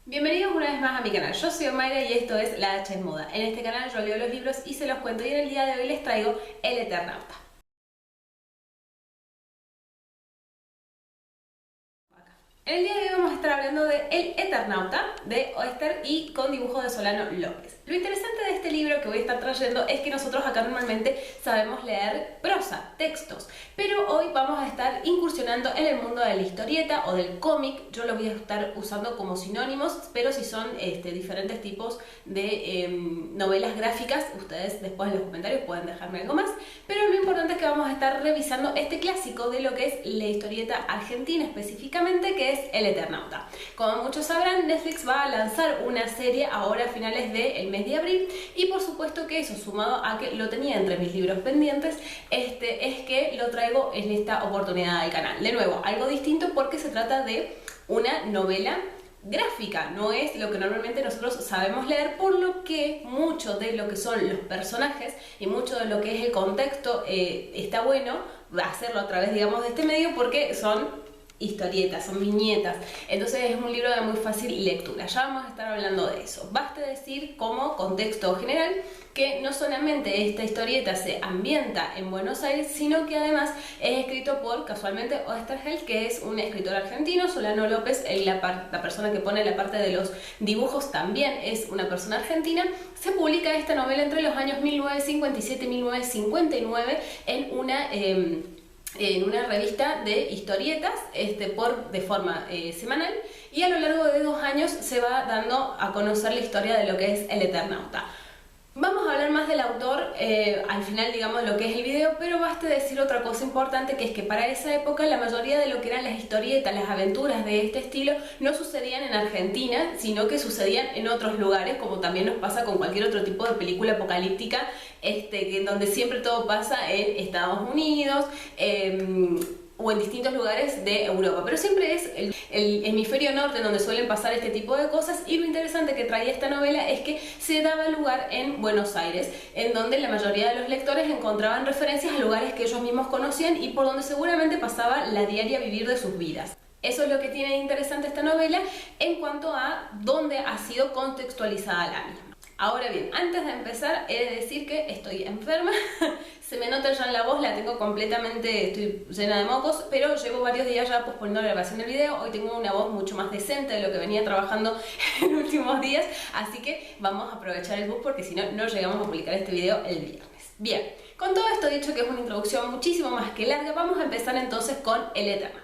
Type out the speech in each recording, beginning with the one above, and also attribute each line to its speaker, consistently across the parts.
Speaker 1: Bienvenidos una vez más a mi canal, yo soy Omaira y esto es La H es Moda. En este canal yo leo los libros y se los cuento y en el día de hoy les traigo El Eternauta. En el día de hoy vamos a estar hablando de El Eternauta de Oester y con dibujos de Solano López. Lo interesante de este libro que voy a estar trayendo es que nosotros acá normalmente sabemos leer prosa, textos, pero hoy vamos a estar incursionando en el mundo de la historieta o del cómic. Yo lo voy a estar usando como sinónimos, pero si son diferentes tipos de novelas gráficas, ustedes después en los comentarios pueden dejarme algo más, pero lo importante es que vamos a estar revisando este clásico de lo que es la historieta argentina específicamente, que es El Eternauta. Como muchos sabrán, Netflix va a lanzar una serie ahora a finales del mes de abril y por supuesto que eso, sumado a que lo tenía entre mis libros pendientes, es que lo traigo en esta oportunidad al canal. De nuevo, algo distinto porque se trata de una novela gráfica, no es lo que normalmente nosotros sabemos leer, por lo que mucho de lo que son los personajes y mucho de lo que es el contexto está bueno hacerlo a través, digamos, de este medio porque son historietas, son viñetas, entonces es un libro de muy fácil lectura. Ya vamos a estar hablando de eso. Basta decir como contexto general que no solamente esta historieta se ambienta en Buenos Aires, sino que además es escrito por, casualmente, Oesterheld, que es un escritor argentino. Solano López, la persona que pone la parte de los dibujos, también es una persona argentina. Se publica esta novela entre los años 1957 y 1959 en una revista de historietas de forma semanal, y a lo largo de 2 años se va dando a conocer la historia de lo que es El Eternauta. Vamos a hablar más del autor al final, digamos, lo que es el video, pero basta decir otra cosa importante, que es que para esa época la mayoría de lo que eran las historietas, las aventuras de este estilo, no sucedían en Argentina, sino que sucedían en otros lugares, como también nos pasa con cualquier otro tipo de película apocalíptica, en donde siempre todo pasa en Estados Unidos, o en distintos lugares de Europa, pero siempre es el hemisferio norte donde suelen pasar este tipo de cosas. Y lo interesante que traía esta novela es que se daba lugar en Buenos Aires, en donde la mayoría de los lectores encontraban referencias a lugares que ellos mismos conocían y por donde seguramente pasaba la diaria vivir de sus vidas. Eso es lo que tiene de interesante esta novela en cuanto a dónde ha sido contextualizada la misma. Ahora bien, antes de empezar, he de decir que estoy enferma, se me nota ya en la voz, la tengo completamente, estoy llena de mocos, pero llevo varios días ya posponiendo la grabación del video. Hoy tengo una voz mucho más decente de lo que venía trabajando en los últimos días, así que vamos a aprovechar el bus porque si no, no llegamos a publicar este video el viernes. Bien, con todo esto dicho, que es una introducción muchísimo más que larga, vamos a empezar entonces con El Eternauta.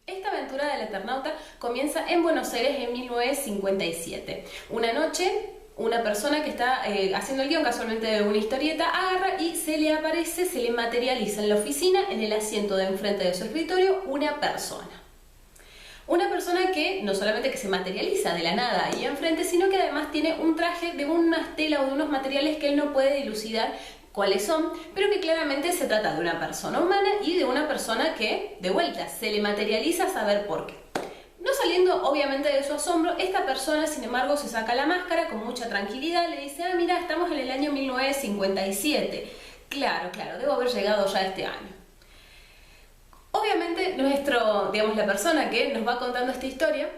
Speaker 1: Esta aventura del Eternauta comienza en Buenos Aires en 1957. Una noche, una persona que está haciendo el guión casualmente de una historieta agarra y se le aparece, se le materializa en la oficina, en el asiento de enfrente de su escritorio, una persona. Una persona que no solamente que se materializa de la nada ahí enfrente, sino que además tiene un traje de una tela o de unos materiales que él no puede dilucidar cuáles son, pero que claramente se trata de una persona humana y de una persona que, de vuelta, se le materializa a saber por qué. No saliendo obviamente de su asombro, esta persona, sin embargo, se saca la máscara con mucha tranquilidad, le dice: ah, mira, estamos en el año 1957. Claro, debo haber llegado ya este año. Obviamente la persona que nos va contando esta historia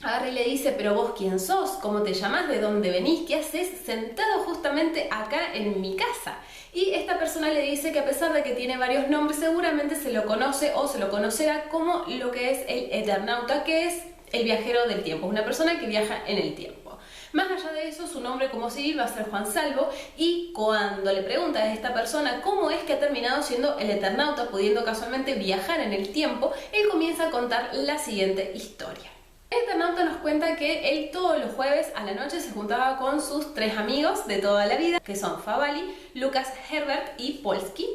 Speaker 1: agarra y le dice: pero vos quién sos, cómo te llamás, de dónde venís, qué haces sentado justamente acá en mi casa. Y esta persona le dice que a pesar de que tiene varios nombres, seguramente se lo conoce o se lo conocerá como lo que es el Eternauta, que es el viajero del tiempo, una persona que viaja en el tiempo. Más allá de eso, su nombre como civil va a ser Juan Salvo, y cuando le pregunta a esta persona cómo es que ha terminado siendo el Eternauta, pudiendo casualmente viajar en el tiempo, él comienza a contar la siguiente historia. El Eternauta nos cuenta que él todos los jueves a la noche se juntaba con sus 3 amigos de toda la vida, que son Favalli, Lucas Herbert y Polsky,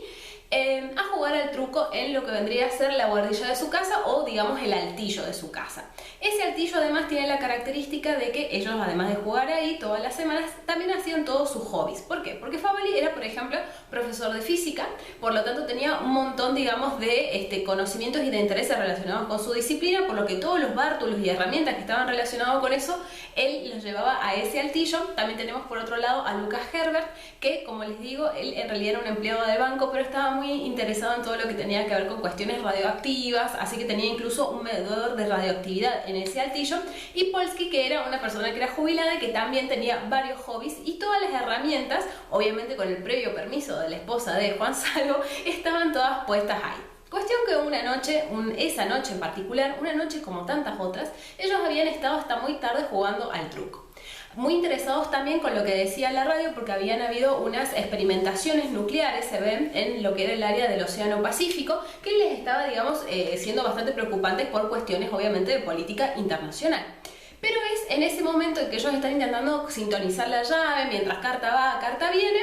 Speaker 1: a jugar al truco en lo que vendría a ser la buhardilla de su casa, o digamos el altillo de su casa. Ese altillo además tiene la característica de que ellos, además de jugar ahí todas las semanas, también hacían todos sus hobbies. ¿Por qué? Porque Favalli era, por ejemplo, profesor de física, por lo tanto tenía un montón, digamos, de conocimientos y de intereses relacionados con su disciplina, por lo que todos los bártulos y herramientas que estaban relacionados con eso, él los llevaba a ese altillo. También tenemos por otro lado a Lucas Herbert, que, como les digo, él en realidad era un empleado de banco, pero estaba muy muy interesado en todo lo que tenía que ver con cuestiones radioactivas, así que tenía incluso un medidor de radioactividad en ese altillo. Y Polsky, que era una persona que era jubilada y que también tenía varios hobbies y todas las herramientas, obviamente con el previo permiso de la esposa de Juan Salvo, estaban todas puestas ahí. Cuestión que una noche, esa noche en particular, una noche como tantas otras, ellos habían estado hasta muy tarde jugando al truco. Muy interesados también con lo que decía la radio, porque habían habido unas experimentaciones nucleares, se ven, en lo que era el área del Océano Pacífico, que les estaba, digamos, siendo bastante preocupantes por cuestiones, obviamente, de política internacional. Pero es en ese momento en que ellos están intentando sintonizar la llave, mientras carta va, carta viene,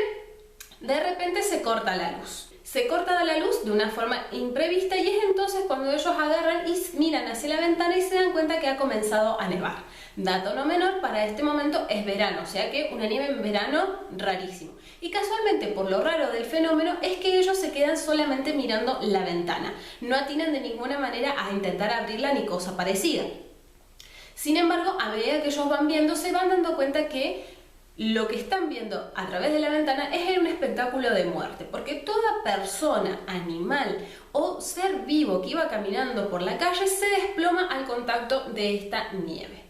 Speaker 1: de repente se corta la luz. Se corta la luz de una forma imprevista y es entonces cuando ellos agarran y miran hacia la ventana y se dan cuenta que ha comenzado a nevar. Dato no menor, para este momento es verano, o sea que una nieve en verano rarísimo. Y casualmente, por lo raro del fenómeno, es que ellos se quedan solamente mirando la ventana. No atinan de ninguna manera a intentar abrirla ni cosa parecida. Sin embargo, a medida que ellos van viendo, se van dando cuenta que lo que están viendo a través de la ventana es un espectáculo de muerte, porque toda persona, animal o ser vivo que iba caminando por la calle se desploma al contacto de esta nieve.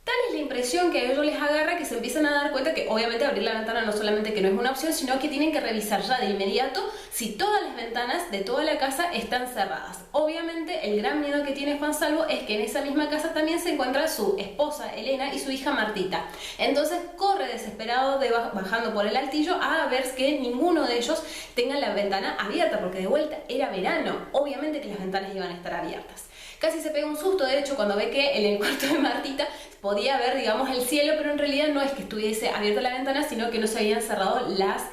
Speaker 1: Tal es la impresión que a ellos les agarra que se empiezan a dar cuenta que obviamente abrir la ventana no solamente que no es una opción, sino que tienen que revisar ya de inmediato si todas las ventanas de toda la casa están cerradas. Obviamente el gran miedo que tiene Juan Salvo es que en esa misma casa también se encuentra su esposa Elena y su hija Martita. Entonces corre desesperado bajando por el altillo a ver que ninguno de ellos tenga la ventana abierta, porque de vuelta era verano, obviamente que las ventanas iban a estar abiertas. Casi se pega un susto, de hecho, cuando ve que en el cuarto de Martita podía ver, digamos, el cielo, pero en realidad no es que estuviese abierta la ventana, sino que no se habían cerrado las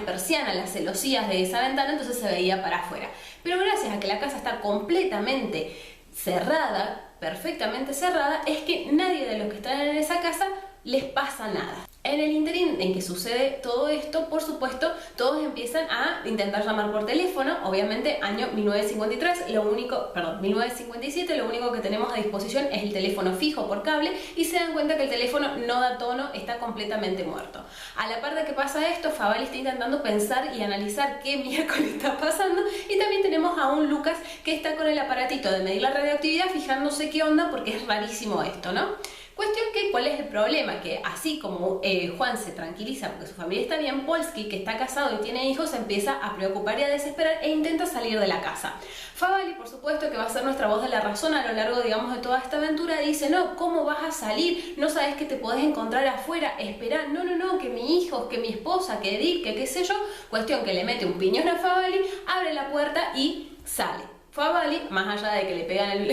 Speaker 1: persianas, las celosías de esa ventana, entonces se veía para afuera. Pero gracias a que la casa está completamente cerrada, perfectamente cerrada, es que nadie de los que están en esa casa les pasa nada. En el interín en que sucede todo esto, por supuesto, todos empiezan a intentar llamar por teléfono. Obviamente, año 1957, lo único que tenemos a disposición es el teléfono fijo por cable y se dan cuenta que el teléfono no da tono, está completamente muerto. A la par de que pasa esto, Favale está intentando pensar y analizar qué miércoles está pasando, y también tenemos a un Lucas que está con el aparatito de medir la radioactividad fijándose qué onda, porque es rarísimo esto, ¿no? Cuestión que, ¿cuál es el problema? Que así como Juan se tranquiliza porque su familia está bien, Polsky, que está casado y tiene hijos, se empieza a preocupar y a desesperar e intenta salir de la casa. Favale, por supuesto, que va a ser nuestra voz de la razón a lo largo, digamos, de toda esta aventura, dice: no, ¿cómo vas a salir? No sabes que te podés encontrar afuera, espera, no, que mi hijo, que mi esposa, que Edith, que qué sé yo. Cuestión que le mete un piñón a Favale, abre la puerta y sale. Favale, más allá de que le pegan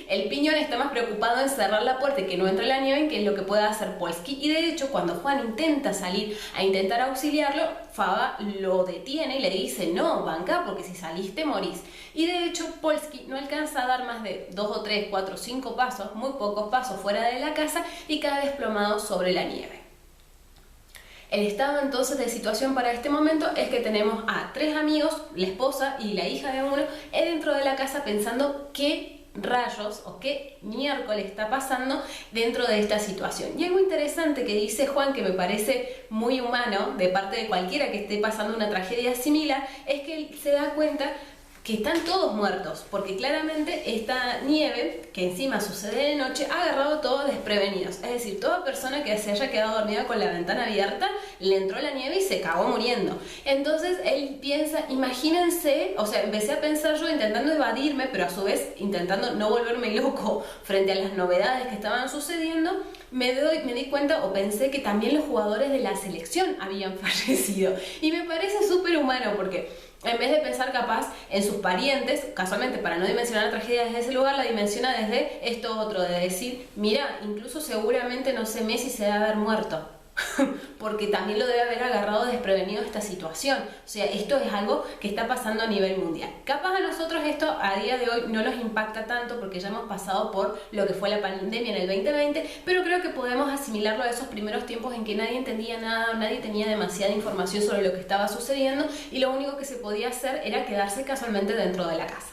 Speaker 1: el piñón, está más preocupado en cerrar la puerta y que no entre la nieve, que es lo que pueda hacer Polsky. Y de hecho, cuando Juan intenta salir a intentar auxiliarlo, Fava lo detiene y le dice: no, banca, porque si saliste morís. Y de hecho, Polsky no alcanza a dar más de 2 o 3, 4, 5 pasos, muy pocos pasos fuera de la casa, y cae desplomado sobre la nieve. El estado entonces de situación para este momento es que tenemos a 3 amigos, la esposa y la hija de uno, dentro de la casa pensando qué rayos o qué miércoles está pasando dentro de esta situación. Y algo interesante que dice Juan, que me parece muy humano de parte de cualquiera que esté pasando una tragedia similar, es que él se da cuenta que están todos muertos, porque claramente esta nieve, que encima sucede de noche, ha agarrado todos desprevenidos. Es decir, toda persona que se haya quedado dormida con la ventana abierta, le entró la nieve y se cagó muriendo. Entonces él piensa, imagínense, o sea, empecé a pensar yo intentando evadirme, pero a su vez intentando no volverme loco frente a las novedades que estaban sucediendo, me di cuenta o pensé que también los jugadores de la selección habían fallecido. Y me parece súper humano, porque en vez de pensar capaz en sus parientes, casualmente para no dimensionar la tragedia desde ese lugar, la dimensiona desde esto otro, de decir: mira, incluso seguramente, no sé, Messi se debe haber muerto. Porque también lo debe haber agarrado desprevenido esta situación. O sea, esto es algo que está pasando a nivel mundial. Capaz a nosotros esto a día de hoy no nos impacta tanto, porque ya hemos pasado por lo que fue la pandemia en el 2020, pero creo que podemos asimilarlo a esos primeros tiempos en que nadie entendía nada, nadie tenía demasiada información sobre lo que estaba sucediendo y lo único que se podía hacer era quedarse casualmente dentro de la casa.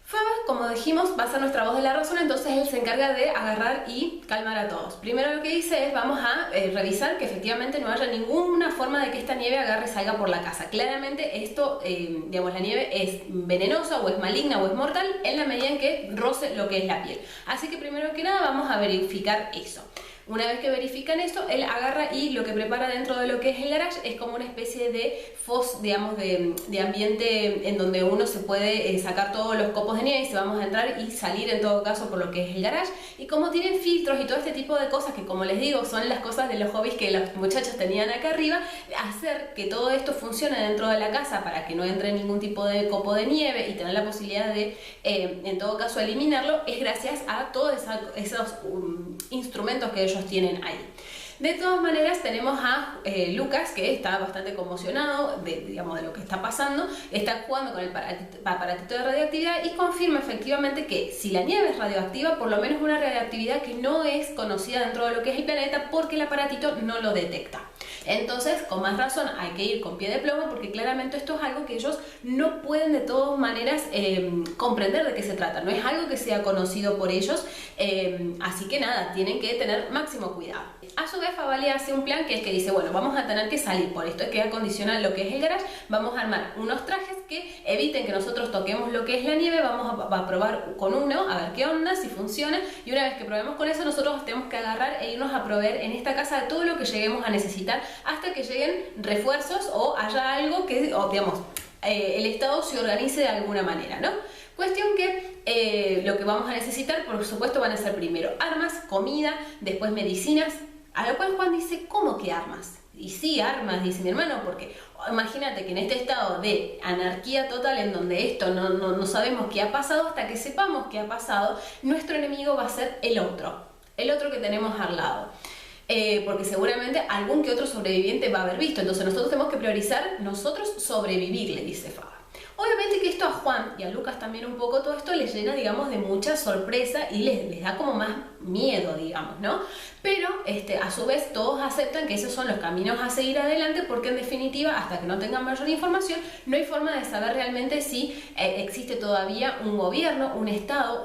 Speaker 1: Faba, como dijimos, va a ser nuestra voz de la razón, entonces él se encarga de agarrar y calmar a todos. Primero lo que dice es, vamos a revisar que efectivamente no haya ninguna forma de que esta nieve agarre y salga por la casa. Claramente esto, digamos, la nieve es venenosa o es maligna o es mortal en la medida en que roce lo que es la piel. Así que primero que nada vamos a verificar eso. Una vez que verifican eso, él agarra y lo que prepara dentro de lo que es el garage es como una especie de digamos, de ambiente en donde uno se puede sacar todos los copos de nieve y se vamos a entrar y salir en todo caso por lo que es el garage. Y como tienen filtros y todo este tipo de cosas que, como les digo, son las cosas de los hobbies que los muchachos tenían acá arriba, hacer que todo esto funcione dentro de la casa para que no entre ningún tipo de copo de nieve y tener la posibilidad de, en todo caso, eliminarlo, es gracias a todos esos instrumentos que ellos tienen ahí. De todas maneras tenemos a Lucas, que está bastante conmocionado digamos, de lo que está pasando, está jugando con el aparatito de radioactividad y confirma efectivamente que si la nieve es radioactiva, por lo menos una radioactividad que no es conocida dentro de lo que es el planeta porque el aparatito no lo detecta. Entonces, con más razón, hay que ir con pie de plomo porque claramente esto es algo que ellos no pueden de todas maneras comprender de qué se trata. No es algo que sea conocido por ellos, así que nada, tienen que tener máximo cuidado. A su vez, Favale hace un plan que es que dice, bueno, vamos a tener que salir por esto, es que acondiciona lo que es el garage, vamos a armar unos trajes que eviten que nosotros toquemos lo que es la nieve, vamos a probar con uno, a ver qué onda, si funciona, y una vez que probemos con eso, nosotros tenemos que agarrar e irnos a proveer en esta casa de todo lo que lleguemos a necesitar hasta que lleguen refuerzos o haya algo que, digamos, el Estado se organice de alguna manera, ¿no? Cuestión que lo que vamos a necesitar, por supuesto, van a ser primero armas, comida, después medicinas, a lo cual Juan dice, ¿cómo que armas? Y sí, armas, dice mi hermano, porque imagínate que en este estado de anarquía total en donde esto no sabemos qué ha pasado, hasta que sepamos qué ha pasado, nuestro enemigo va a ser el otro que tenemos al lado. Porque seguramente algún que otro sobreviviente va a haber visto, entonces nosotros tenemos que priorizar nosotros sobrevivir, le dice Faba. Obviamente que esto a Juan y a Lucas también un poco, todo esto les llena, digamos, de mucha sorpresa y les da como más miedo, digamos, ¿no? Pero a su vez todos aceptan que esos son los caminos a seguir adelante porque en definitiva, hasta que no tengan mayor información, no hay forma de saber realmente si existe todavía un gobierno, un estado,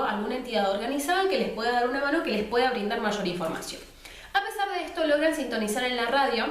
Speaker 1: alguna entidad organizada que les pueda dar una mano, que les pueda brindar mayor información. A pesar de esto, logran sintonizar en la radio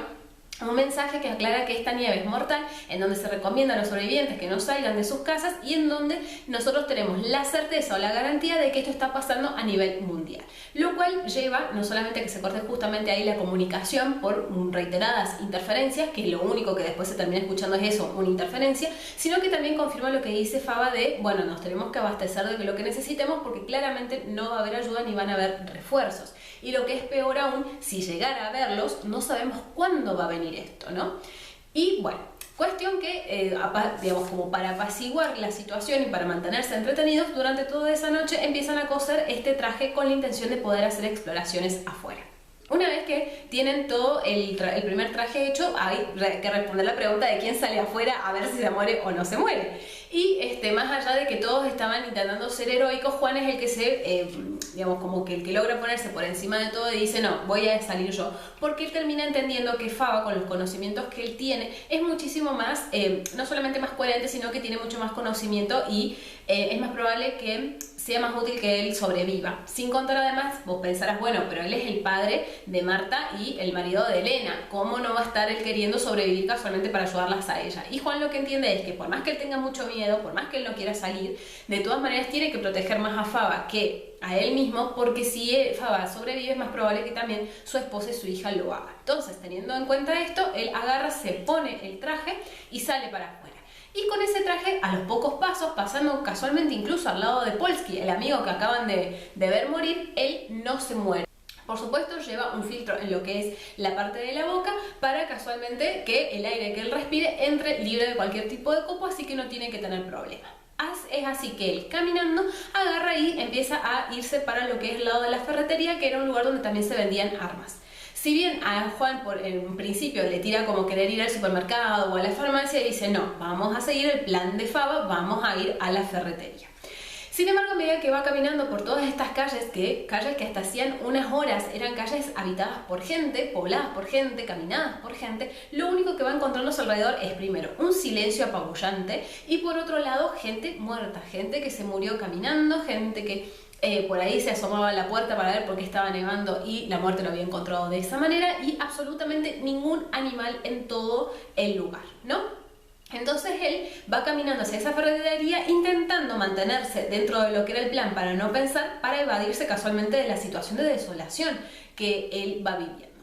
Speaker 1: un mensaje que aclara que esta nieve es mortal, en donde se recomienda a los sobrevivientes que no salgan de sus casas y en donde nosotros tenemos la certeza o la garantía de que esto está pasando a nivel mundial. Lo cual lleva no solamente a que se corte justamente ahí la comunicación por reiteradas interferencias, que lo único que después se termina escuchando es eso, una interferencia, sino que también confirma lo que dice Faba de, bueno, nos tenemos que abastecer de lo que necesitemos porque claramente no va a haber ayuda ni van a haber refuerzos. Y lo que es peor aún, si llegara a verlos, no sabemos cuándo va a venir esto, ¿no? Y bueno, cuestión que, digamos, como para apaciguar la situación y para mantenerse entretenidos, durante toda esa noche empiezan a coser este traje con la intención de poder hacer exploraciones afuera. Una vez que tienen todo el primer traje hecho, hay que responder la pregunta de quién sale afuera a ver si se muere o no se muere. Y más allá de que todos estaban intentando ser heroicos, Juan es el que digamos, como que el que logra ponerse por encima de todo y dice, no, voy a salir yo. Porque él termina entendiendo que Faba, con los conocimientos que él tiene, es muchísimo más, no solamente más coherente, sino que tiene mucho más conocimiento y es más probable que sea más útil que él sobreviva. Sin contar además, vos pensarás, bueno, pero él es el padre de Marta y el marido de Elena. ¿Cómo no va a estar él queriendo sobrevivir casualmente para ayudarlas a ella? Y Juan lo que entiende es que por más que él tenga mucho miedo, por más que él no quiera salir, de todas maneras tiene que proteger más a Faba que a él mismo, porque si Faba sobrevive es más probable que también su esposa y su hija lo hagan. Entonces, teniendo en cuenta esto, él agarra, se pone el traje y sale para afuera. Y con ese traje, a los pocos pasos, pasando casualmente incluso al lado de Polsky, el amigo que acaban de ver morir, él no se muere. Por supuesto, lleva un filtro en lo que es la parte de la boca para casualmente que el aire que él respire entre libre de cualquier tipo de copo, así que no tiene que tener problema. Es así que él, caminando, agarra y empieza a irse para lo que es el lado de la ferretería, que era un lugar donde también se vendían armas. Si bien a Juan en principio le tira como querer ir al supermercado o a la farmacia, dice no, vamos a seguir el plan de Faba, vamos a ir a la ferretería. Sin embargo, a medida que va caminando por todas estas calles que hasta hacían unas horas eran calles habitadas por gente, pobladas por gente, caminadas por gente, lo único que va encontrando a su alrededor es primero un silencio apabullante y por otro lado gente muerta, gente que se murió caminando, gente que por ahí se asomaba a la puerta para ver por qué estaba nevando y la muerte lo había encontrado de esa manera, y absolutamente ningún animal en todo el lugar, ¿no? Entonces él va caminando hacia esa ferretería intentando mantenerse dentro de lo que era el plan para no pensar, para evadirse casualmente de la situación de desolación que él va viviendo.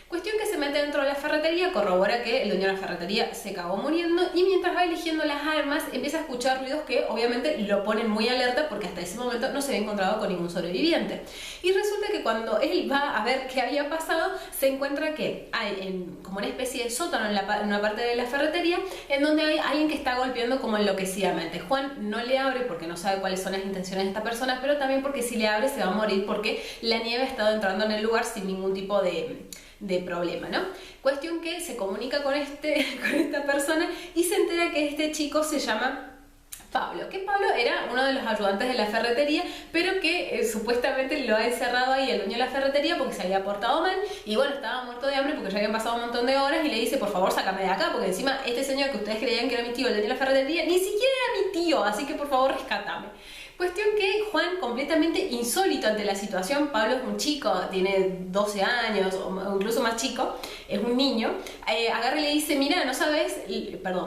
Speaker 1: Cuestión que se mete dentro de la ferretería, corrobora que el dueño de la ferretería se acabó muriendo y mientras va eligiendo las armas empieza a escuchar ruidos que obviamente lo ponen muy alerta porque hasta ese momento no se había encontrado con ningún sobreviviente. Y resulta que cuando él va a ver qué había pasado, se encuentra que hay como una especie de sótano en una parte de la ferretería en donde hay alguien que está golpeando como enloquecidamente. Juan no le abre porque no sabe cuáles son las intenciones de esta persona, pero también porque si le abre se va a morir porque la nieve ha estado entrando en el lugar sin ningún tipo de problema, ¿no? Cuestión que se comunica con esta persona y se entera que este chico se llama Pablo, que Pablo era uno de los ayudantes de la ferretería, pero que supuestamente lo ha encerrado ahí el dueño de la ferretería porque se había portado mal y bueno, estaba muerto de hambre porque ya habían pasado un montón de horas y le dice, por favor, sácame de acá, porque encima este señor que ustedes creían que era mi tío, el dueño de la ferretería, ni siquiera era mi tío, así que por favor rescátame. Cuestión que Juan, completamente insólito ante la situación, Pablo es un chico, tiene 12 años o incluso más chico, es un niño, agarra y le dice, mira, no sabes,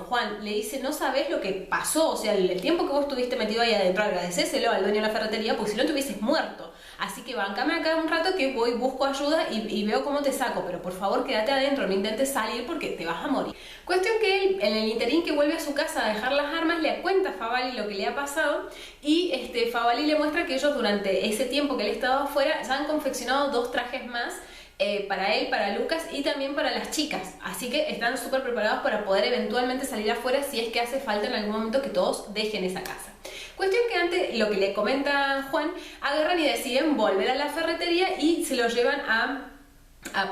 Speaker 1: Juan le dice, no sabes lo que pasó, o sea, el tiempo que vos estuviste metido ahí adentro, agradecéselo al dueño de la ferretería, porque si no te hubieses muerto. Así que bancame acá un rato que voy, busco ayuda y veo cómo te saco, pero por favor quédate adentro, no intentes salir porque te vas a morir. Cuestión que él, en el interín que vuelve a su casa a dejar las armas, le cuenta a Favali lo que le ha pasado y Favali le muestra que ellos durante ese tiempo que él estaba afuera ya han confeccionado 2 trajes más para él, para Lucas y también para las chicas, así que están súper preparados para poder eventualmente salir afuera si es que hace falta en algún momento que todos dejen esa casa. Cuestión que antes, lo que le comenta Juan, agarran y deciden volver a la ferretería y se lo llevan a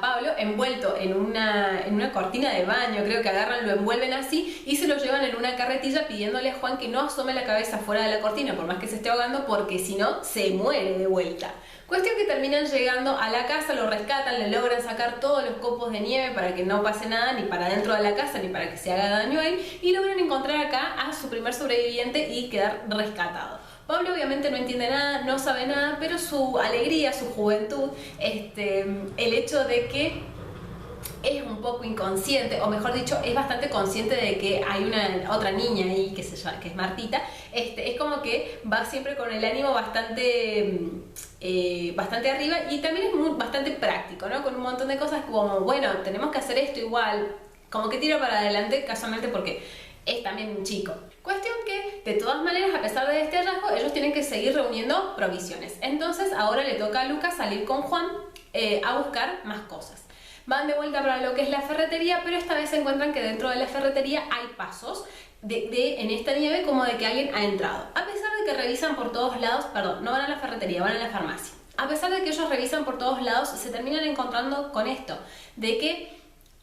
Speaker 1: Pablo envuelto en una cortina de baño, creo que agarran, lo envuelven así y se lo llevan en una carretilla pidiéndole a Juan que no asome la cabeza fuera de la cortina por más que se esté ahogando porque si no se muere de vuelta. Cuestión que terminan llegando a la casa, lo rescatan, le logran sacar todos los copos de nieve para que no pase nada ni para dentro de la casa ni para que se haga daño a él y logran encontrar acá a su primer sobreviviente y quedar rescatado. Pablo obviamente no entiende nada, no sabe nada, pero su alegría, su juventud, el hecho de que es un poco inconsciente, o mejor dicho, es bastante consciente de que hay una otra niña ahí que es Martita, es como que va siempre con el ánimo bastante arriba y también es bastante práctico, ¿no? Con un montón de cosas como, bueno, tenemos que hacer esto igual, como que tira para adelante casualmente porque es también un chico. Cuestión que, de todas maneras, a pesar de este hallazgo, ellos tienen que seguir reuniendo provisiones. Entonces, ahora le toca a Lucas salir con Juan a buscar más cosas. Van de vuelta para lo que es la ferretería, pero esta vez se encuentran que dentro de la ferretería hay pasos en esta nieve como de que alguien ha entrado. A pesar de que revisan por todos lados, perdón, no van a la ferretería, van a la farmacia. A pesar de que ellos revisan por todos lados, se terminan encontrando con esto, de que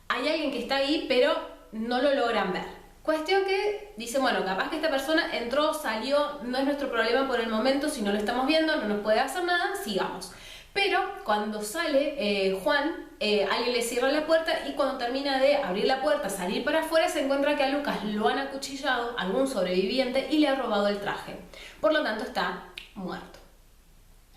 Speaker 1: hay alguien que está ahí, pero no lo logran ver. Cuestión que dice, bueno, capaz que esta persona entró, salió, no es nuestro problema por el momento, si no lo estamos viendo, no nos puede hacer nada, sigamos. Pero cuando sale Juan, alguien le cierra la puerta y cuando termina de abrir la puerta, salir para afuera, se encuentra que a Lucas lo han acuchillado, algún sobreviviente, y le ha robado el traje. Por lo tanto, está muerto.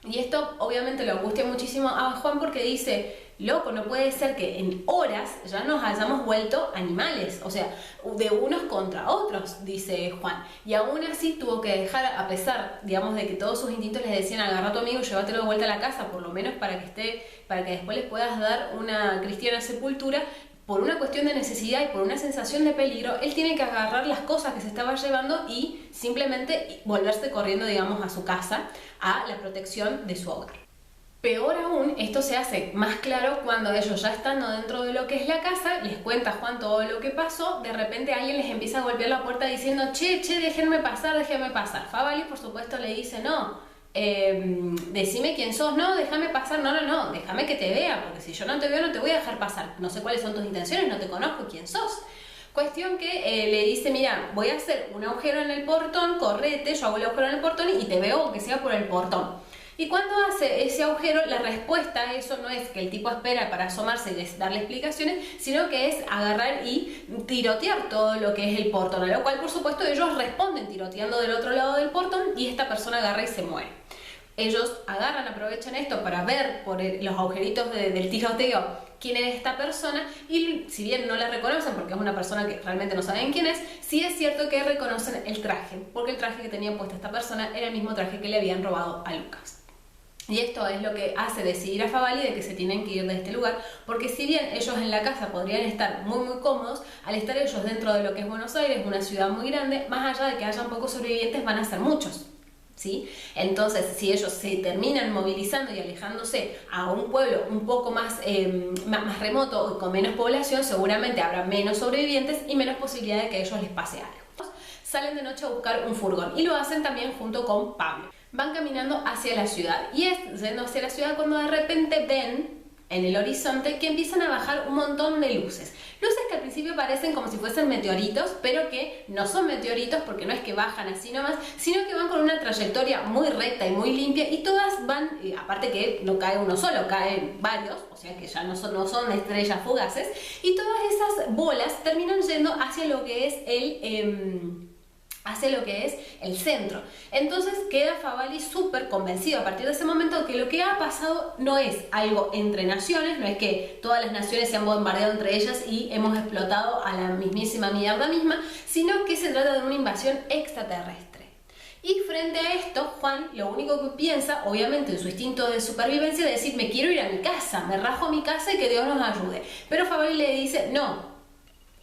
Speaker 1: Y esto obviamente lo angustia muchísimo a Juan porque dice, loco, no puede ser que en horas ya nos hayamos vuelto animales, o sea, de unos contra otros, dice Juan. Y aún así tuvo que dejar, a pesar, digamos, de que todos sus instintos les decían, agarra a tu amigo y llévatelo de vuelta a la casa, por lo menos para que después les puedas dar una cristiana sepultura. Por una cuestión de necesidad y por una sensación de peligro, él tiene que agarrar las cosas que se estaba llevando y simplemente volverse corriendo, digamos, a su casa, a la protección de su hogar. Peor aún, esto se hace más claro cuando ellos ya estando dentro de lo que es la casa, les cuenta Juan todo lo que pasó, de repente alguien les empieza a golpear la puerta diciendo, che, déjenme pasar, déjenme pasar. Favali, por supuesto, le dice, no, decime quién sos, no, déjame pasar, no, déjame que te vea, porque si yo no te veo no te voy a dejar pasar, no sé cuáles son tus intenciones, no te conozco quién sos. Cuestión que le dice, mira, voy a hacer un agujero en el portón, correte, yo hago el agujero en el portón y te veo que sea por el portón. Y cuando hace ese agujero, la respuesta a eso no es que el tipo espera para asomarse y darle explicaciones, sino que es agarrar y tirotear todo lo que es el portón, a lo cual por supuesto ellos responden tiroteando del otro lado del portón y esta persona agarra y se muere. Ellos agarran, aprovechan esto para ver por los agujeritos del tiroteo quién es esta persona y si bien no la reconocen porque es una persona que realmente no saben quién es, sí es cierto que reconocen el traje, porque el traje que tenía puesta esta persona era el mismo traje que le habían robado a Lucas. Y esto es lo que hace decidir a Favali de que se tienen que ir de este lugar, porque si bien ellos en la casa podrían estar muy cómodos, al estar ellos dentro de lo que es Buenos Aires, una ciudad muy grande, más allá de que hayan pocos sobrevivientes, van a ser muchos. ¿Sí? Entonces, si ellos se terminan movilizando y alejándose a un pueblo un poco más remoto y con menos población, seguramente habrá menos sobrevivientes y menos posibilidad de que a ellos les pase algo. Salen de noche a buscar un furgón y lo hacen también junto con Pablo. Van caminando hacia la ciudad y es yendo hacia la ciudad cuando de repente ven en el horizonte que empiezan a bajar un montón de luces. Luces que al principio parecen como si fuesen meteoritos, pero que no son meteoritos porque no es que bajan así nomás, sino que van con una trayectoria muy recta y muy limpia y todas van, aparte que no cae uno solo, caen varios, o sea que ya no son estrellas fugaces, y todas esas bolas terminan yendo hacia lo que es el centro. Entonces queda Favali súper convencido a partir de ese momento que lo que ha pasado no es algo entre naciones, no es que todas las naciones se han bombardeado entre ellas y hemos explotado a la mismísima mierda misma, sino que se trata de una invasión extraterrestre. Y frente a esto, Juan lo único que piensa, obviamente en su instinto de supervivencia, es decir, me quiero ir a mi casa, me rajo a mi casa y que Dios nos ayude. Pero Favali le dice, no,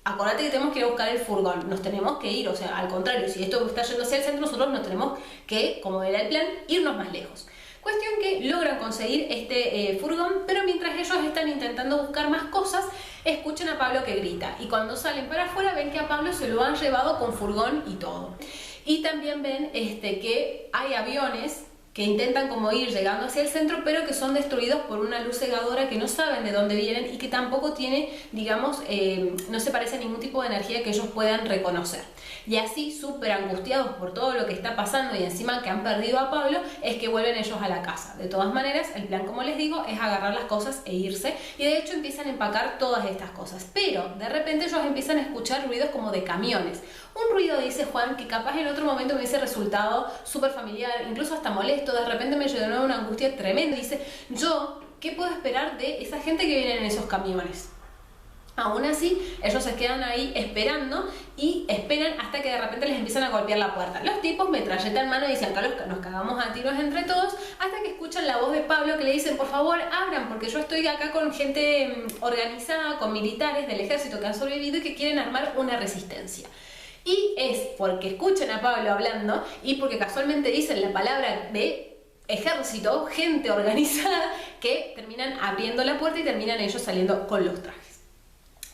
Speaker 1: acordate que tenemos que ir a buscar el furgón, nos tenemos que ir, o sea, al contrario, si esto está yendo hacia el centro, nosotros nos tenemos que, como era el plan, irnos más lejos. Cuestión que logran conseguir este furgón, pero mientras ellos están intentando buscar más cosas, escuchan a Pablo que grita, y cuando salen para afuera ven que a Pablo se lo han llevado con furgón y todo. Y también ven que hay aviones que intentan como ir llegando hacia el centro, pero que son destruidos por una luz cegadora que no saben de dónde vienen y que tampoco tiene, digamos, no se parece a ningún tipo de energía que ellos puedan reconocer. Y así, súper angustiados por todo lo que está pasando y encima que han perdido a Pablo, es que vuelven ellos a la casa. De todas maneras, el plan, como les digo, es agarrar las cosas e irse, y de hecho empiezan a empacar todas estas cosas. Pero de repente ellos empiezan a escuchar ruidos como de camiones. Un ruido, dice Juan, que capaz en otro momento me hubiese resultado súper familiar, incluso hasta molesto, de repente me llenó una angustia tremenda. Dice, yo, ¿qué puedo esperar de esa gente que viene en esos camiones? Aún así, ellos se quedan ahí esperando y esperan hasta que de repente les empiezan a golpear la puerta. Los tipos, metralleta en mano, dicen, acá nos cagamos a tiros entre todos, hasta que escuchan la voz de Pablo que le dicen, por favor, abran, porque yo estoy acá con gente organizada, con militares del ejército que han sobrevivido y que quieren armar una resistencia. Y es porque escuchan a Pablo hablando y porque casualmente dicen la palabra de ejército, gente organizada, que terminan abriendo la puerta y terminan ellos saliendo con los trajes.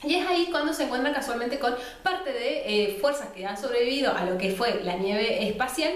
Speaker 1: Y es ahí cuando se encuentran casualmente con parte de fuerzas que han sobrevivido a lo que fue la nieve espacial,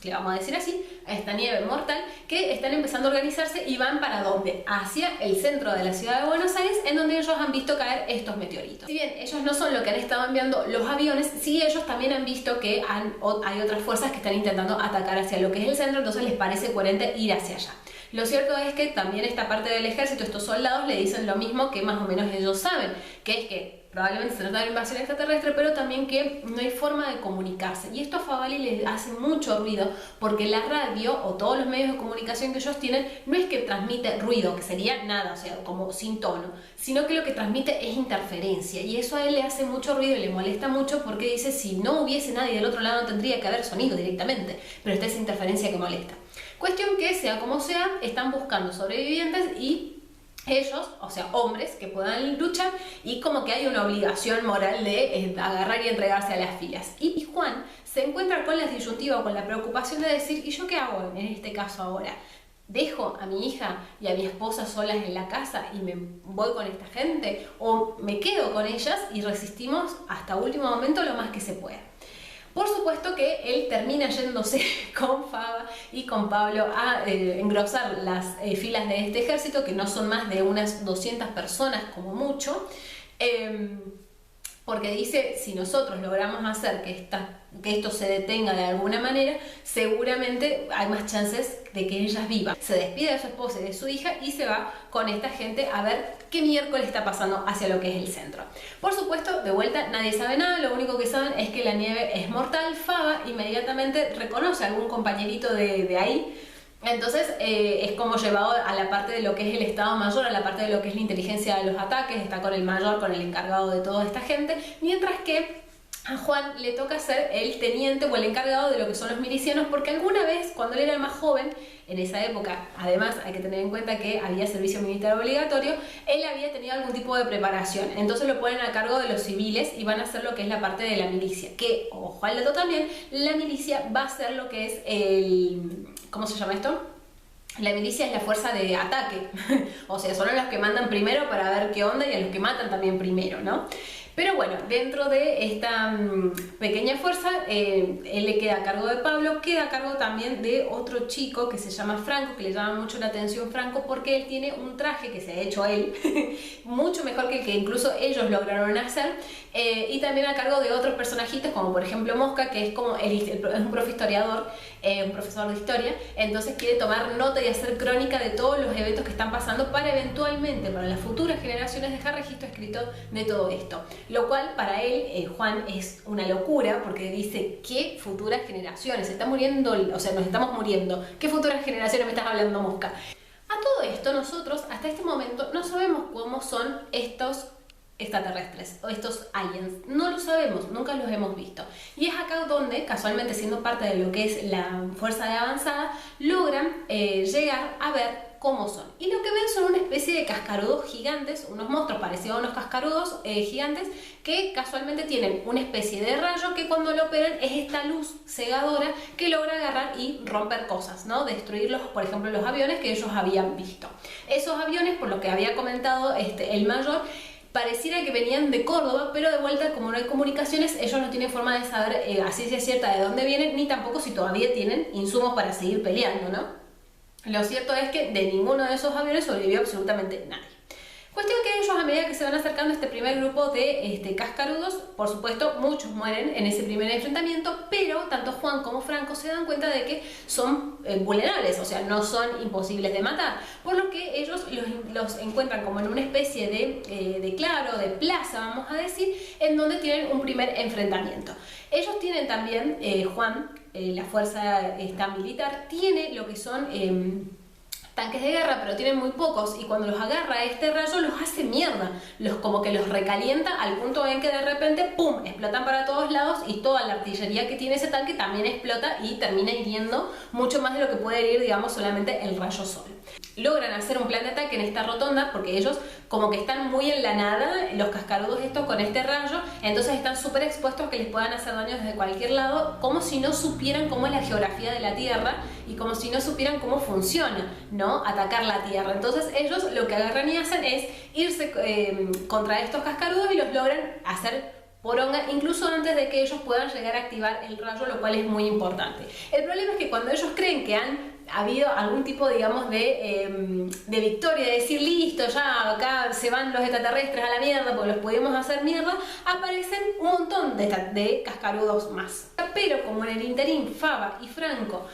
Speaker 1: le vamos a decir así, a esta nieve mortal, que están empezando a organizarse y van para ¿dónde? Hacia el centro de la ciudad de Buenos Aires, en donde ellos han visto caer estos meteoritos. Si bien ellos no son lo que han estado enviando los aviones, sí ellos también han visto que hay otras fuerzas que están intentando atacar hacia lo que es el centro, entonces les parece coherente ir hacia allá. Lo cierto es que también esta parte del ejército, estos soldados, le dicen lo mismo que más o menos ellos saben, que es que probablemente se trata de una invasión extraterrestre, pero también que no hay forma de comunicarse. Y esto a Favali le hace mucho ruido, porque la radio o todos los medios de comunicación que ellos tienen no es que transmite ruido, que sería nada, o sea, como sin tono, sino que lo que transmite es interferencia. Y eso a él le hace mucho ruido y le molesta mucho, porque dice, si no hubiese nadie del otro lado no tendría que haber sonido directamente, pero está esa interferencia que molesta. Cuestión que, sea como sea, están buscando sobrevivientes y ellos, o sea, hombres que puedan luchar, y como que hay una obligación moral de agarrar y entregarse a las filas. Y Juan se encuentra con la disyuntiva o con la preocupación de decir, ¿y yo qué hago en este caso ahora? ¿Dejo a mi hija y a mi esposa solas en la casa y me voy con esta gente? ¿O me quedo con ellas y resistimos hasta último momento lo más que se pueda? Por supuesto que él termina yéndose con Faba y con Pablo a engrosar las filas de este ejército, que no son más de unas 200 personas como mucho. porque dice, si nosotros logramos hacer que esto se detenga de alguna manera, seguramente hay más chances de que ellas vivan. Se despide de su esposa y de su hija y se va con esta gente a ver qué miércoles está pasando hacia lo que es el centro. Por supuesto, de vuelta, nadie sabe nada, lo único que saben es que la nieve es mortal. Faba inmediatamente reconoce a algún compañerito de ahí. Entonces es como llevado a la parte de lo que es el Estado Mayor, a la parte de lo que es la inteligencia de los ataques, está con el mayor, con el encargado de toda esta gente, mientras que a Juan le toca ser el teniente o el encargado de lo que son los milicianos, porque alguna vez, cuando él era más joven, en esa época, además hay que tener en cuenta que había servicio militar obligatorio, él había tenido algún tipo de preparación, entonces lo ponen a cargo de los civiles y van a hacer lo que es la parte de la milicia, que, ojo al dato también, la milicia va a ser lo que es el... ¿cómo se llama esto? La milicia es la fuerza de ataque, o sea, son los que mandan primero para ver qué onda y a los que matan también primero, ¿no? Pero bueno, dentro de esta pequeña fuerza, él le queda a cargo de Pablo, queda a cargo también de otro chico que se llama Franco, que le llama mucho la atención Franco porque él tiene un traje que se ha hecho él, mucho mejor que el que incluso ellos lograron hacer, y también a cargo de otros personajitos como por ejemplo Mosca, que es como es un profe historiador, un profesor de historia, entonces quiere tomar nota y hacer crónica de todos los eventos que están pasando para eventualmente, para las futuras generaciones, dejar registro escrito de todo esto. Lo cual para él, Juan, es una locura porque dice, ¿qué futuras generaciones? Se está muriendo, o sea, nos estamos muriendo. ¿Qué futuras generaciones me estás hablando, Mosca? A todo esto nosotros, hasta este momento, no sabemos cómo son estos extraterrestres o estos aliens. No lo sabemos, nunca los hemos visto. Y es acá donde, casualmente siendo parte de lo que es la fuerza de avanzada, logran llegar a ver cómo son. Y lo que ven son una especie de cascarudos gigantes, unos monstruos parecidos a unos cascarudos gigantes, que casualmente tienen una especie de rayo que cuando lo operan es esta luz cegadora que logra agarrar y romper cosas, ¿no? Destruir, por ejemplo, los aviones que ellos habían visto. Esos aviones, por lo que había comentado el mayor, pareciera que venían de Córdoba, pero de vuelta, como no hay comunicaciones, ellos no tienen forma de saber a ciencia cierta de dónde vienen, ni tampoco si todavía tienen insumos para seguir peleando, ¿no? Lo cierto es que de ninguno de esos aviones sobrevivió absolutamente nadie. Cuestión que ellos, a medida que se van acercando a este primer grupo de cascarudos, por supuesto muchos mueren en ese primer enfrentamiento, pero tanto Juan como Franco se dan cuenta de que son vulnerables, o sea, no son imposibles de matar, por lo que ellos los encuentran como en una especie de claro, de plaza, vamos a decir, en donde tienen un primer enfrentamiento. Ellos tienen también, Juan, la fuerza militar, tiene lo que son tanques de guerra, pero tienen muy pocos, y cuando los agarra este rayo los hace mierda, como que los recalienta al punto en que de repente ¡pum!, explotan para todos lados y toda la artillería que tiene ese tanque también explota y termina hiriendo mucho más de lo que puede herir, digamos, solamente el rayo sol. Logran hacer un plan de ataque en esta rotonda porque ellos como que están muy en la nada, los cascarudos estos con este rayo, entonces están súper expuestos a que les puedan hacer daño desde cualquier lado, como si no supieran cómo es la geografía de la Tierra y como si no supieran cómo funciona, ¿no?, atacar la Tierra. Entonces ellos lo que agarran y hacen es irse contra estos cascarudos y los logran hacer poronga, incluso antes de que ellos puedan llegar a activar el rayo, lo cual es muy importante. El problema es que cuando ellos creen que han habido algún tipo, digamos, de victoria, de decir, listo, ya acá se van los extraterrestres a la mierda porque los pudimos hacer mierda, aparecen un montón de cascarudos más. Pero como en el interín Faba y Franco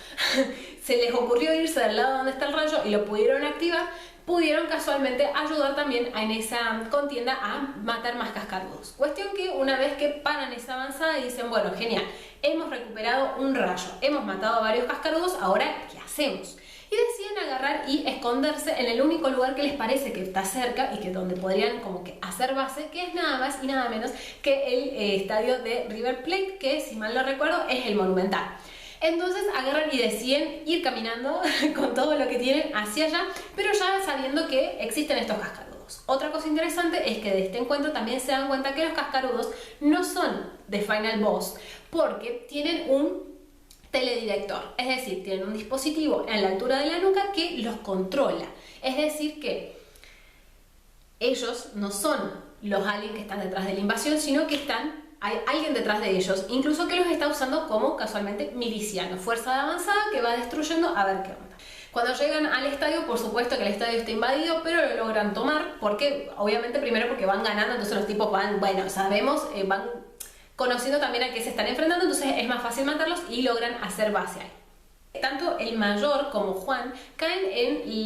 Speaker 1: se les ocurrió irse del lado donde está el rayo y lo pudieron activar, pudieron casualmente ayudar también en esa contienda a matar más cascarudos. Cuestión que una vez que paran esa avanzada y dicen, bueno, genial, hemos recuperado un rayo, hemos matado a varios cascarudos, ahora ¿qué hacemos? Y deciden agarrar y esconderse en el único lugar que les parece que está cerca y que donde podrían como que hacer base, que es nada más y nada menos que el estadio de River Plate, que si mal no recuerdo es el Monumental. Entonces agarran y deciden ir caminando con todo lo que tienen hacia allá, pero ya sabiendo que existen estos cascarudos. Otra cosa interesante es que de este encuentro también se dan cuenta que los cascarudos no son de Final Boss, porque tienen un teledirector, es decir, tienen un dispositivo en la altura de la nuca que los controla. Es decir que ellos no son los aliens que están detrás de la invasión, sino que hay alguien detrás de ellos, incluso que los está usando como casualmente milicianos, fuerza de avanzada que va destruyendo a ver qué onda. Cuando llegan al estadio, por supuesto que el estadio está invadido, pero lo logran tomar, porque obviamente primero porque van ganando, entonces los tipos van, bueno, sabemos, van conociendo también a qué se están enfrentando, entonces es más fácil matarlos y logran hacer base ahí. Tanto el mayor como Juan caen en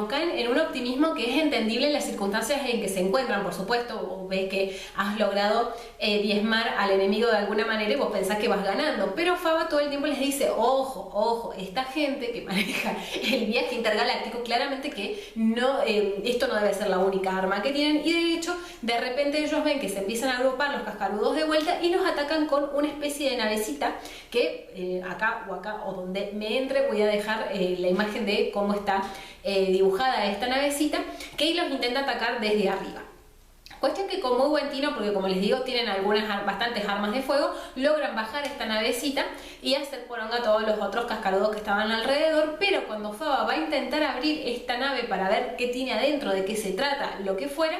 Speaker 1: caen en un optimismo que es entendible en las circunstancias en que se encuentran, por supuesto. Vos ves que has logrado diezmar al enemigo de alguna manera y vos pensás que vas ganando, pero Faba todo el tiempo les dice, ojo, ojo, esta gente que maneja el viaje intergaláctico, claramente que no, esto no debe ser la única arma que tienen, y de hecho, de repente ellos ven que se empiezan a agrupar los cascarudos de vuelta y los atacan con una especie de navecita que acá o donde me entre voy a dejar la imagen de cómo está dibujada esta navecita, que los intenta atacar desde arriba. Cuestión que con muy buen tino, porque como les digo tienen bastantes armas de fuego, logran bajar esta navecita y hacer poronga a todos los otros cascarudos que estaban alrededor. Pero cuando Faba va a intentar abrir esta nave para ver qué tiene adentro, de qué se trata, lo que fuera,